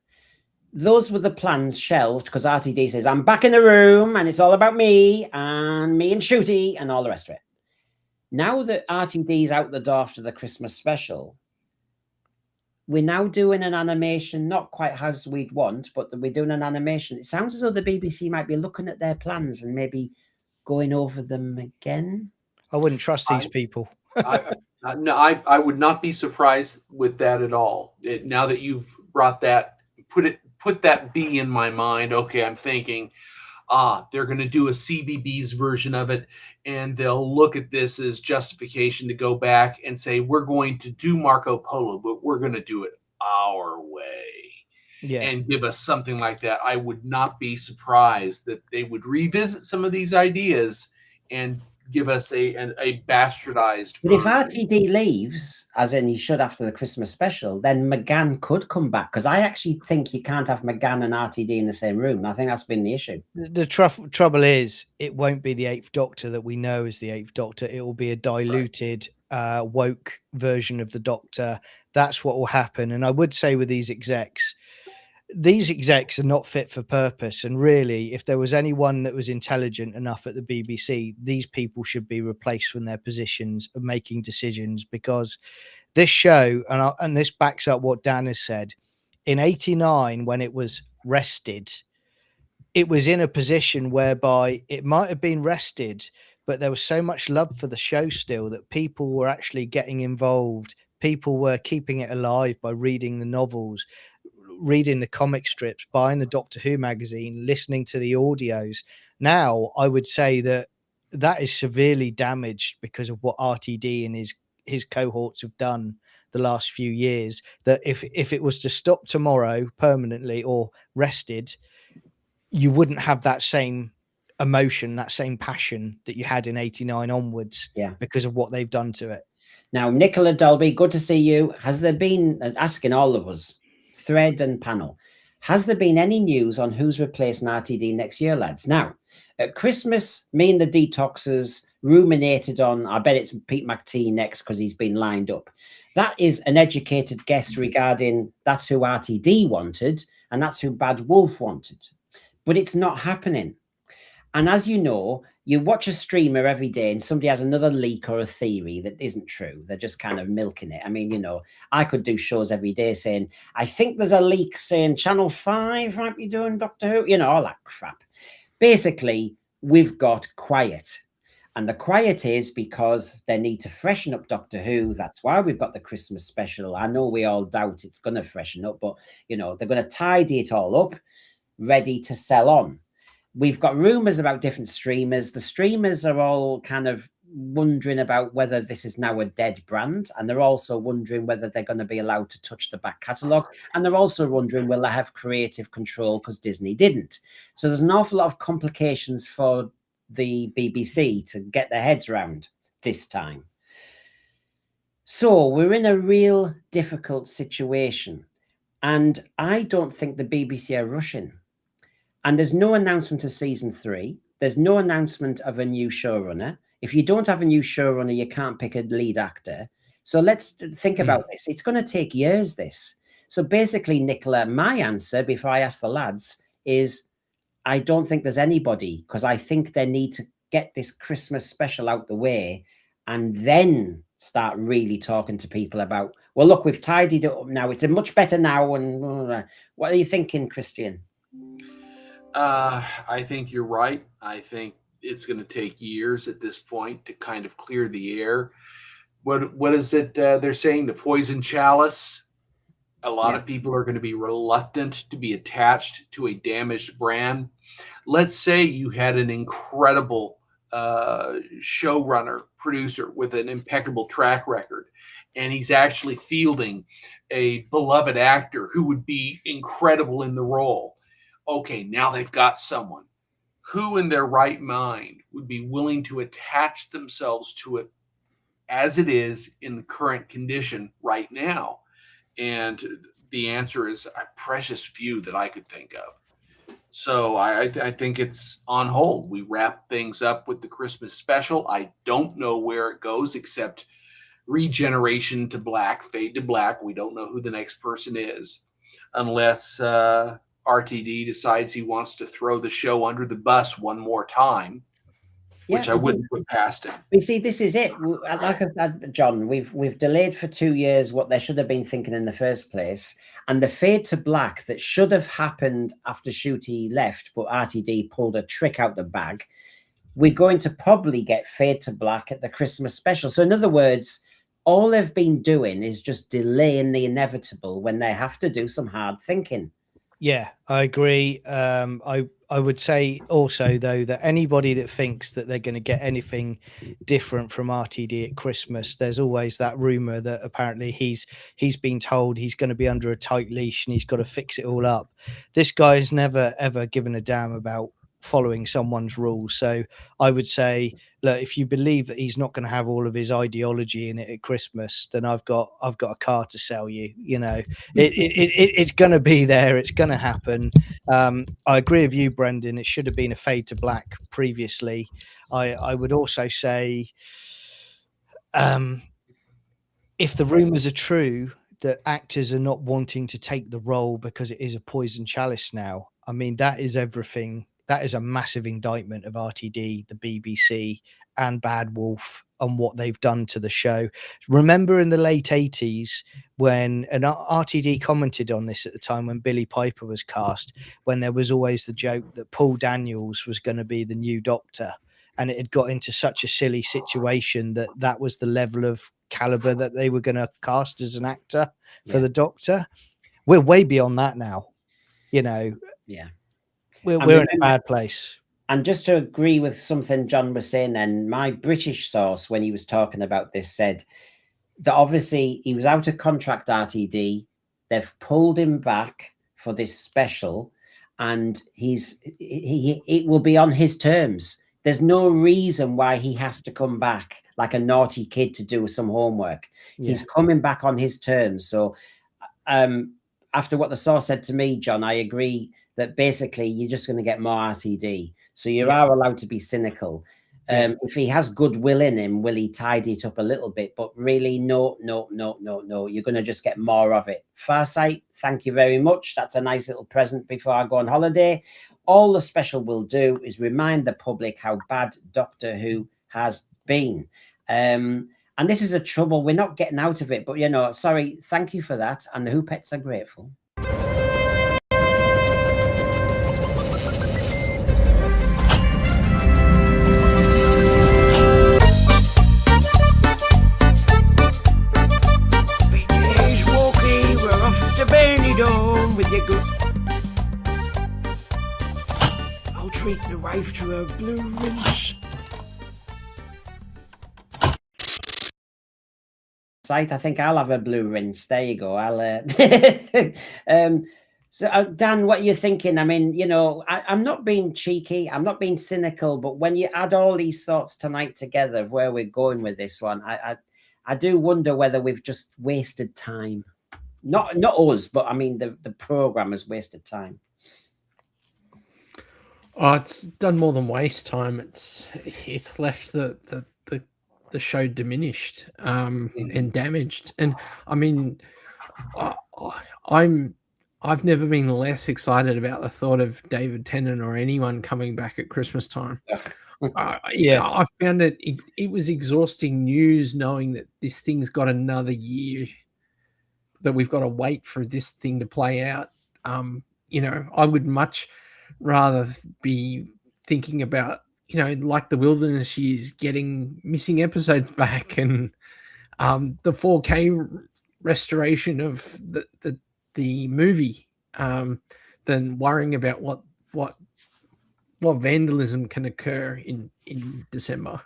Those were the plans shelved because RTD says, I'm back in the room and it's all about me and Shooty and all the rest of it. Now that RTD's out the door after the Christmas special, we're now doing an animation, not quite as we'd want, but we're doing an animation. It sounds as though the BBC might be looking at their plans and maybe going over them again. I wouldn't trust these people. No, I would not be surprised with that at all. Now that you've brought that, put that B in my mind. Okay, I'm thinking, they're going to do a CBBS version of it, and they'll look at this as justification to go back and say, we're going to do Marco Polo, but we're going to do it our way. And give us something like that. I would not be surprised that they would revisit some of these ideas and give us a bastardized But if RTD leaves, as in he should after the Christmas special, then McGann could come back, because I actually think you can't have McGann and RTD in the same room. I think that's been the issue. The trouble is, it won't be the 8th Doctor that we know as the 8th Doctor. It will be a diluted, woke version of the Doctor. That's what will happen. And I would say with these execs are not fit for purpose. And really, if there was anyone that was intelligent enough at the BBC, these people should be replaced from their positions of making decisions, because this show, and this backs up what Dan has said, in 89, when it was rested, it was in a position whereby it might have been rested, but there was so much love for the show still that people were actually getting involved. People were keeping it alive by reading the novels, reading the comic strips, buying the Doctor Who magazine, listening to the audios. Now, I would say that is severely damaged because of what RTD and his cohorts have done the last few years. That if it was to stop tomorrow permanently or rested, you wouldn't have that same emotion, that same passion that you had in 89 onwards, because of what they've done to it. Now, Nicola Dolby, good to see you. Has there been, asking all of us, thread and panel, has there been any news on who's replacing RTD next year, lads? Now, at Christmas, me and the Detoxers ruminated on, I bet it's Pete McTee next because he's been lined up. That is an educated guess regarding that's who RTD wanted and that's who Bad Wolf wanted. But it's not happening. And as you know, you watch a streamer every day and somebody has another leak or a theory that isn't true. They're just kind of milking it. I mean, you know, I could do shows every day saying, I think there's a leak saying Channel 5 might be doing Doctor Who, you know, all that crap. Basically, we've got quiet. And the quiet is because they need to freshen up Doctor Who. That's why we've got the Christmas special. I know we all doubt it's going to freshen up, but, you know, they're going to tidy it all up, ready to sell on. We've got rumors about different streamers. The streamers are all kind of wondering about whether this is now a dead brand. And they're also wondering whether they're going to be allowed to touch the back catalogue. And they're also wondering, will they have creative control because Disney didn't? So there's an awful lot of complications for the BBC to get their heads around this time. So we're in a real difficult situation. And I don't think the BBC are rushing. And there's no announcement of season 3. There's no announcement of a new showrunner. If you don't have a new showrunner, you can't pick a lead actor. So let's think about this. It's going to take years, this. So basically, Nicola, my answer before I ask the lads is I don't think there's anybody, because I think they need to get this Christmas special out the way and then start really talking to people about, well, look, we've tidied it up now. It's much better now. And what are you thinking, Christian? I think you're right. I think it's going to take years at this point to kind of clear the air. What is it they're saying? The poison chalice. A lot of people are going to be reluctant to be attached to a damaged brand. Let's say you had an incredible showrunner, producer with an impeccable track record, and he's actually fielding a beloved actor who would be incredible in the role. Okay, now they've got someone. Who in their right mind would be willing to attach themselves to it as it is in the current condition right now? And the answer is a precious few that I could think of. So I think it's on hold. We wrap things up with the Christmas special. I don't know where it goes except regeneration to black, fade to black. We don't know who the next person is unless RTD decides he wants to throw the show under the bus one more time. Which I wouldn't put past him. You see, this is it. Like I said, John, we've delayed for 2 years what they should have been thinking in the first place. And the fade to black that should have happened after Shooty left, but RTD pulled a trick out the bag. We're going to probably get fade to black at the Christmas special. So in other words, all they've been doing is just delaying the inevitable when they have to do some hard thinking. Yeah, I agree. I would say also, though, that anybody that thinks that they're going to get anything different from RTD at Christmas, there's always that rumor that apparently he's been told he's going to be under a tight leash and he's got to fix it all up. This guy's never, ever given a damn about following someone's rules. So I would say, look, if you believe that he's not going to have all of his ideology in it at Christmas, then I've got a car to sell you. You know, it's going to be there. It's going to happen. I agree with you, Brendan. It should have been a fade to black previously. I would also say, if the rumors are true that actors are not wanting to take the role because it is a poison chalice now, I mean, that is everything. That is a massive indictment of RTD, the BBC, and Bad Wolf on what they've done to the show. Remember in the late 80s when an RTD commented on this at the time when Billy Piper was cast, when there was always the joke that Paul Daniels was going to be the new Doctor, and it had got into such a silly situation that was the level of caliber that they were going to cast as an actor for the Doctor. We're way beyond that now, you know. Yeah. We're in a bad place. And just to agree with something John was saying then, my British source, when he was talking about this, said that obviously he was out of contract RTD. They've pulled him back for this special and it will be on his terms. There's no reason why he has to come back like a naughty kid to do some homework. Yeah. He's coming back on his terms. So after what the source said to me, John, I agree that basically you're just going to get more RTD. So you are allowed to be cynical. If he has goodwill in him, will he tidy it up a little bit? But really, no. You're going to just get more of it. Farsight, thank you very much. That's a nice little present before I go on holiday. All the special will do is remind the public how bad Doctor Who has been. And this is a trouble. We're not getting out of it. But, you know, sorry, thank you for that. And the Who Pets are grateful. home with your good. I'll treat my wife to a blue rinse. I think I'll have a blue rinse. There you go. I'll. So, Dan, what are you thinking? I mean, you know, I'm not being cheeky. I'm not being cynical. But when you add all these thoughts tonight together of where we're going with this one, I do wonder whether we've just wasted time. Not us, but I mean the program has wasted time. Oh, it's done more than waste time. It's left the show diminished and damaged. And I mean, I've never been less excited about the thought of David Tennant or anyone coming back at Christmas time. Yeah. I found it was exhausting news knowing that this thing's got another year, that we've got to wait for this thing to play out. You know, I would much rather be thinking about, you know, like the Wilderness Years, getting missing episodes back and the 4K restoration of the movie, than worrying about what vandalism can occur in December.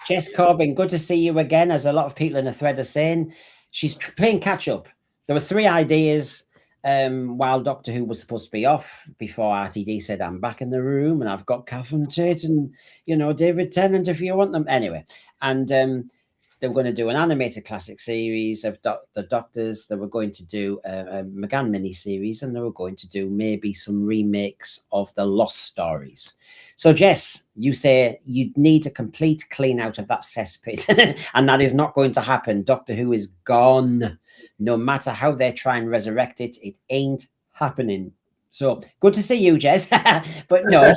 Jess Corbin, good to see you again. As a lot of people in the thread are saying, she's playing catch up. There were 3 ideas while Doctor Who was supposed to be off, before RTD said, I'm back in the room and I've got Catherine Tate and, you know, David Tennant if you want them. Anyway, and they were going to do an animated classic series of the Doctors. They were going to do a McGann mini-series, and they were going to do maybe some remakes of the Lost stories. So, Jess, you say you need a complete clean out of that cesspit, and that is not going to happen. Doctor Who is gone. No matter how they try and resurrect it, it ain't happening. So, good to see you, Jess. But no,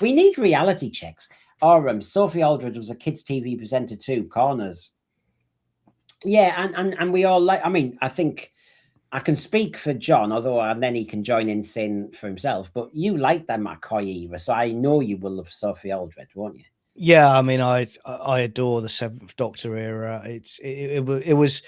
we need reality checks. Or Sophie Aldred was a kids' TV presenter too, Corners. Yeah, and we all like, I mean, I think I can speak for John, although and then he can join in saying for himself, but you like that McCoy era, so I know you will love Sophie Aldred, won't you? Yeah, I mean, I adore the 7th Doctor era. It was,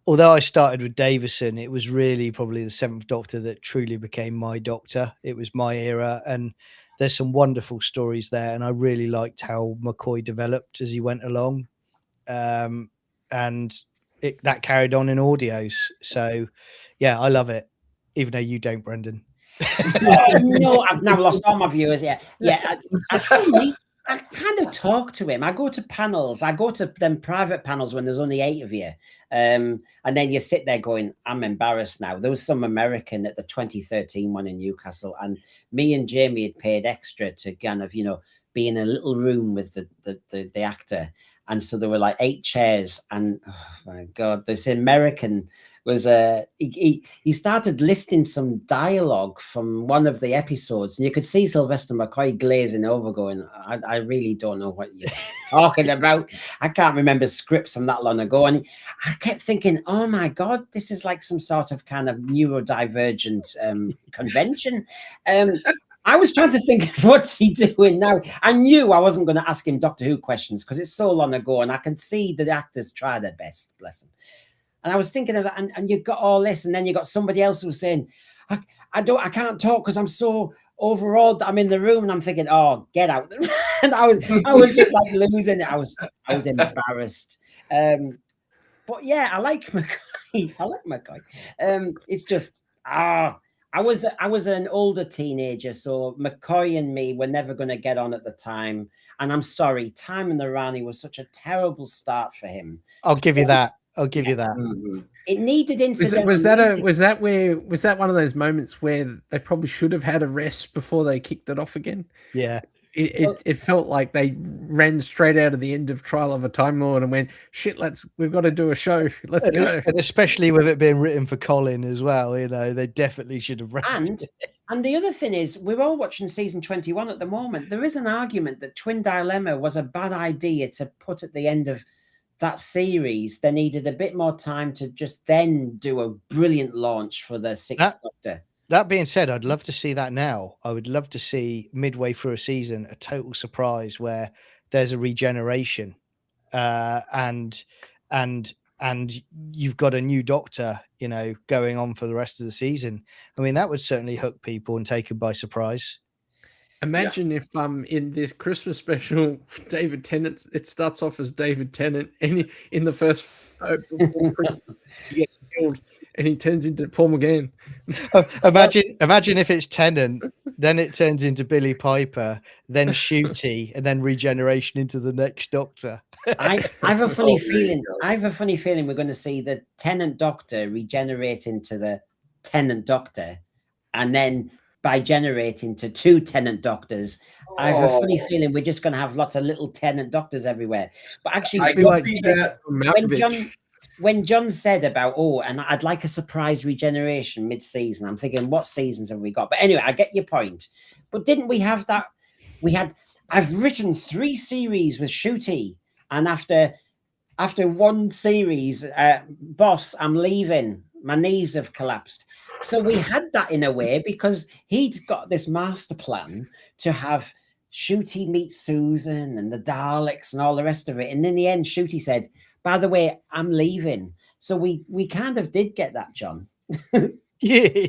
although I started with Davison, it was really probably the 7th Doctor that truly became my Doctor. It was my era, and there's some wonderful stories there, and I really liked how McCoy developed as he went along, and that carried on in audios. So, yeah, I love it, even though you don't, Brendan. Oh, no, I've now lost all my viewers. Yeah. I kind of talk to him. I go to panels. I go to them private panels when there's only 8 of you. And then you sit there going, I'm embarrassed now. There was some American at the 2013 one in Newcastle, and me and Jamie had paid extra to kind of, you know, be in a little room with the actor. And so there were like 8 chairs, and oh my God, this American was he started listing some dialogue from one of the episodes, and you could see Sylvester McCoy glazing over, going, I really don't know what you're talking about. I can't remember scripts from that long ago. And I kept thinking, oh my God, this is like some sort of kind of neurodivergent convention. I was trying to think, what's he doing now? I knew I wasn't going to ask him Doctor Who questions because it's so long ago, and I can see that the actors try their best, bless them. And I was thinking of that, and you got all this, and then you got somebody else who was saying, I can't talk because I'm so overawed that I'm in the room, and I'm thinking, oh, get out. And I was just like losing it. I was embarrassed. But yeah, I like McCoy. I like McCoy. It's just I was an older teenager, so McCoy and me were never going to get on at the time. And I'm sorry, Time in the Rani was such a terrible start for him. I'll give you that. I'll give you that. It needed incident. Was that one of those moments where they probably should have had a rest before they kicked it off again? Yeah. It felt like they ran straight out of the end of Trial of a Time Lord and went, shit, we've got to do a show. Let's go. And especially with it being written for Colin as well, you know, they definitely should have rested. And the other thing is, we're all watching season 21 at the moment. There is an argument that Twin Dilemma was a bad idea to put at the end of that series. They needed a bit more time to just then do a brilliant launch for the 6th Doctor. That being said, I'd love to see that now. I would love to see midway through a season a total surprise where there's a regeneration, and and you've got a new Doctor, going on for the rest of the season. I mean, that would certainly hook people and take them by surprise. Imagine if in this Christmas special, David Tennant, it starts off as David Tennant, and in the first before Christmas, he gets killed, and he turns into Paul McGann. Imagine if it's Tennant, then it turns into Billy Piper, then Shooty, and then regeneration into the next Doctor. I have a funny feeling. I have a funny feeling we're going to see the Tennant Doctor regenerate into the Tennant Doctor, and then by generating to 2 Tennant Doctors. I have a funny feeling we're just going to have lots of little Tennant Doctors everywhere. But actually, I can see that. When John said about, and I'd like a surprise regeneration mid-season, I'm thinking, what seasons have we got? But anyway, I get your point. But didn't we have that? I've written 3 series with Shooty, and after 1 series, boss, I'm leaving. My knees have collapsed. So we had that in a way because he'd got this master plan to have Shooty meet Susan and the Daleks and all the rest of it. And in the end, Shooty said, by the way, I'm leaving. So we kind of did get that, John. Yeah.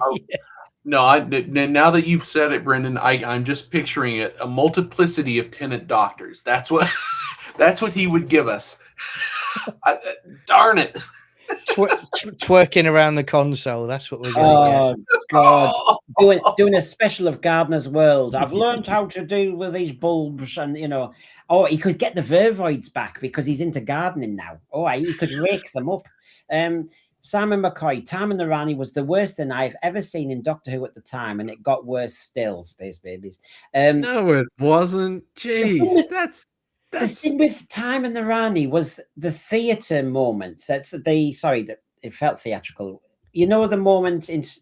No, now that you've said it, Brendan, I'm just picturing it, a multiplicity of Tennant Doctors. That's what he would give us. Darn it. Twerking around the console. That's what we're going to get. God. Doing a special of Gardener's World. I've learned how to do with these bulbs, and he could get the Vervoids back because he's into gardening now. He could rake them up. Simon McCoy, Time and the Rani was the worst thing I've ever seen in Doctor Who at the time, and it got worse still, Space Babies. No, it wasn't. Jeez, the thing with Time and the Rani was the theatre moments. That it felt theatrical. The moment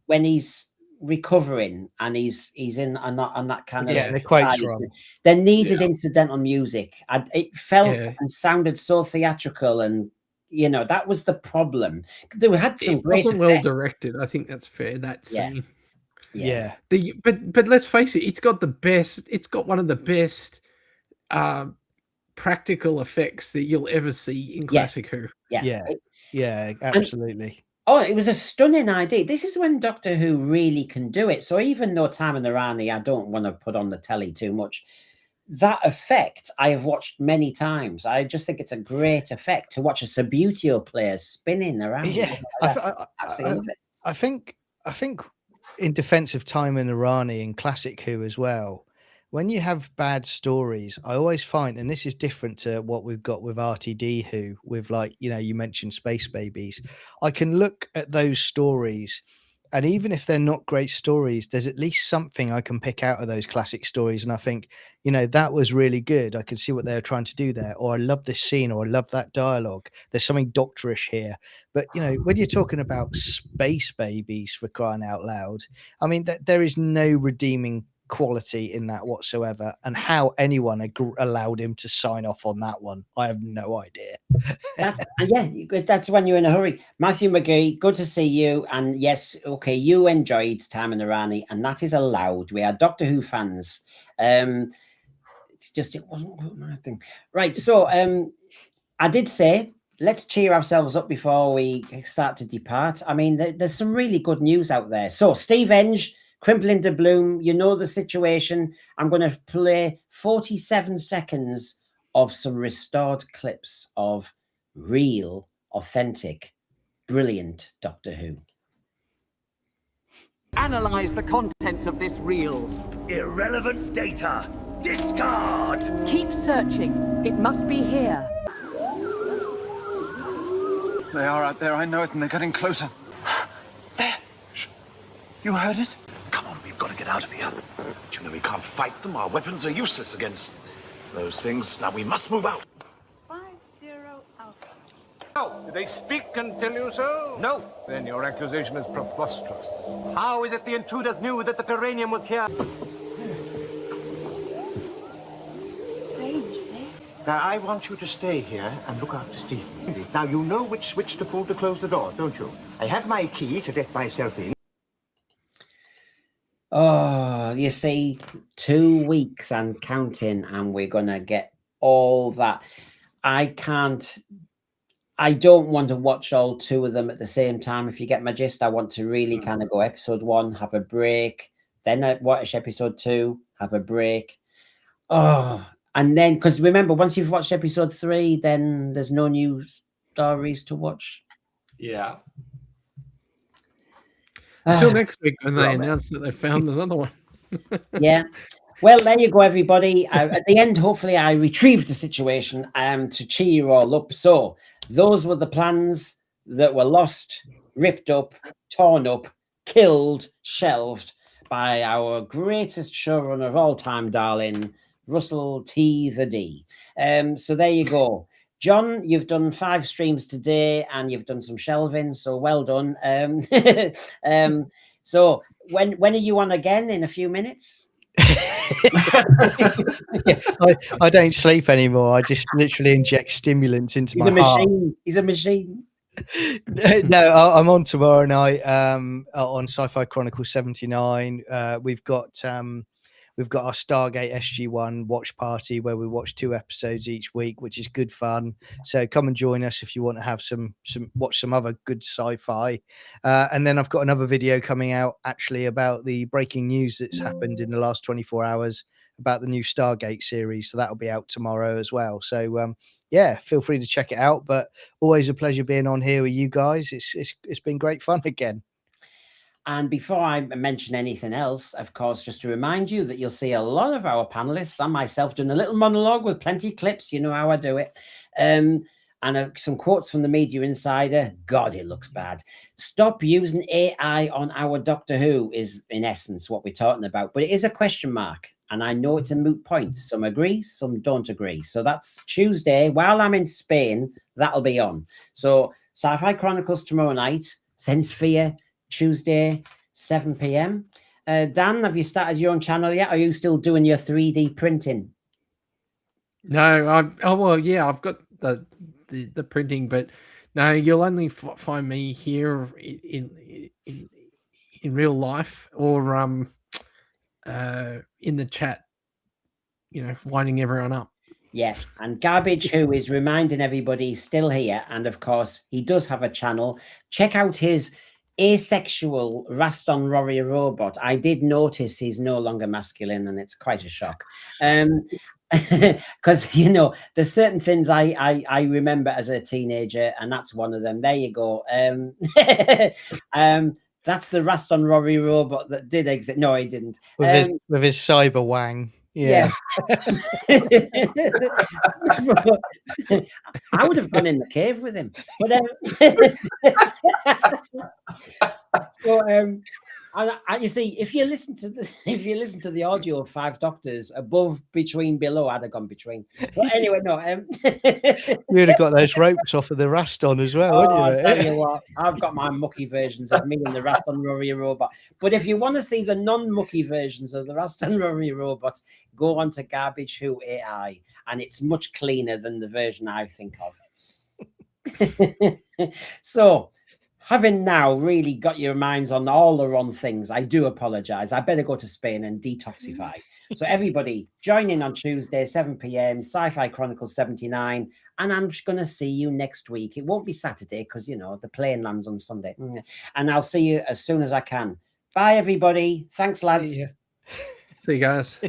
when he's recovering and he's in on that kind of the quotes wrong. They needed incidental music. It felt and sounded so theatrical, and that was the problem. They had some great. It wasn't well directed. I think that's fair. That scene. Yeah. But let's face it. It's got one of the best practical effects that you'll ever see in classic Who. Yeah, absolutely. It was a stunning idea. This is when Doctor Who really can do it. So even though Time and the Rani, I don't want to put on the telly too much, that effect I have watched many times. I just think it's a great effect to watch a Subutio player spinning around. Yeah, I think in defense of Time and the Rani and classic Who as well, when you have bad stories, I always find, and this is different to what we've got with RTD Who, with you mentioned Space Babies, I can look at those stories, and even if they're not great stories, there's at least something I can pick out of those classic stories. And I think, that was really good. I can see what they were trying to do there. Or I love this scene, or I love that dialogue. There's something doctorish here. But, when you're talking about Space Babies, for crying out loud, I mean, there is no redeeming quality in that whatsoever, and how anyone allowed him to sign off on that one, I have no idea. That's when you're in a hurry. Matthew McGee, good to see you. And yes, okay, you enjoyed Time and the Rani, and that is allowed. We are Doctor Who fans. It's just it wasn't my thing, right? So I did say let's cheer ourselves up before we start to depart. I mean, there's some really good news out there. So Steve Enge, Crimple into Bloom, the situation. I'm going to play 47 seconds of some restored clips of real, authentic, brilliant Doctor Who. Analyze the contents of this reel. Irrelevant data. Discard! Keep searching. It must be here. They are out there, I know it, and they're getting closer. There! Shh. You heard it? Come on, we've got to get out of here. But we can't fight them. Our weapons are useless against those things. Now we must move out. 50 Alpha. Oh, did they speak and tell you so? No. Then your accusation is preposterous. How is it the intruders knew that the Terranium was here? Now, I want you to stay here and look after Stephen. Now, you know which switch to pull to close the door, don't you? I have my key to let myself in. Oh, you see, 2 weeks and counting, and we're going to get all that. I can't I don't want to watch all two of them at the same time. If you get my gist, I want to really kind of go episode 1, have a break, then I watch episode 2, have a break. Oh, and then because remember, once you've watched episode 3, then there's no new stories to watch. Yeah. Until next week when they announce that they found another one. Yeah. Well, there you go, everybody. At the end, hopefully, I retrieved the situation to cheer you all up. So those were the plans that were lost, ripped up, torn up, killed, shelved by our greatest showrunner of all time, darling, Russell T. the D. So there you go. John, you've done 5 streams today and you've done some shelving, so well done. So when are you on again? In a few minutes? Yeah, I don't sleep anymore. I just literally inject stimulants into my heart. He's a machine. No, I'm on tomorrow night on Sci-Fi Chronicles 79. We've got our Stargate SG1 watch party where we watch 2 episodes each week, which is good fun. So come and join us if you want to have watch some other good sci-fi. And then I've got another video coming out actually about the breaking news that's happened in the last 24 hours about the new Stargate series. So that'll be out tomorrow as well. So yeah, feel free to check it out. But always a pleasure being on here with you guys. It's been great fun again. And before I mention anything else, of course, just to remind you that you'll see a lot of our panelists and myself doing a little monologue with plenty of clips. You know how I do it. And some quotes from the Media Insider. God, it looks bad. Stop using AI on our Doctor Who is, in essence, what we're talking about. But it is a question mark. And I know it's a moot point. Some agree, some don't agree. So that's Tuesday. While I'm in Spain, that'll be on. So Sci-Fi Chronicles tomorrow night. Sense Fear, Tuesday, 7 p.m. Dan, have you started your own channel yet? Are you still doing your 3D printing? No, I've got the printing, but no, you'll only find me here in real life or in the chat, winding everyone up. Yeah, and Garbage Who is reminding everybody he's still here, and of course he does have a channel. Check out his asexual Raston Warrior robot. I did notice he's no longer masculine, and it's quite a shock. Because there's certain things I remember as a teenager, and that's one of them. There you go. That's the Raston Rory robot that did exist. No, he didn't. With his cyber wang. Yeah. I would have gone in the cave with him. But you see, if you listen to the audio of 5 Doctors, above, between, below, I'd have gone between. But anyway, no. You'd have got those ropes off of the Raston as well, wouldn't you? I'll tell you what, I've got my mucky versions of me and the Raston Rory robot. But if you want to see the non-mucky versions of the Raston Rory robot, go on to Garbage Who AI, and it's much cleaner than the version I think of. So, having now really got your minds on all the wrong things, I do apologize. I better go to Spain and detoxify. So everybody, join in on Tuesday, 7 p.m, Sci-Fi Chronicles 79, and I'm just going to see you next week. It won't be Saturday because, the plane lands on Sunday. And I'll see you as soon as I can. Bye, everybody. Thanks, lads. See you guys.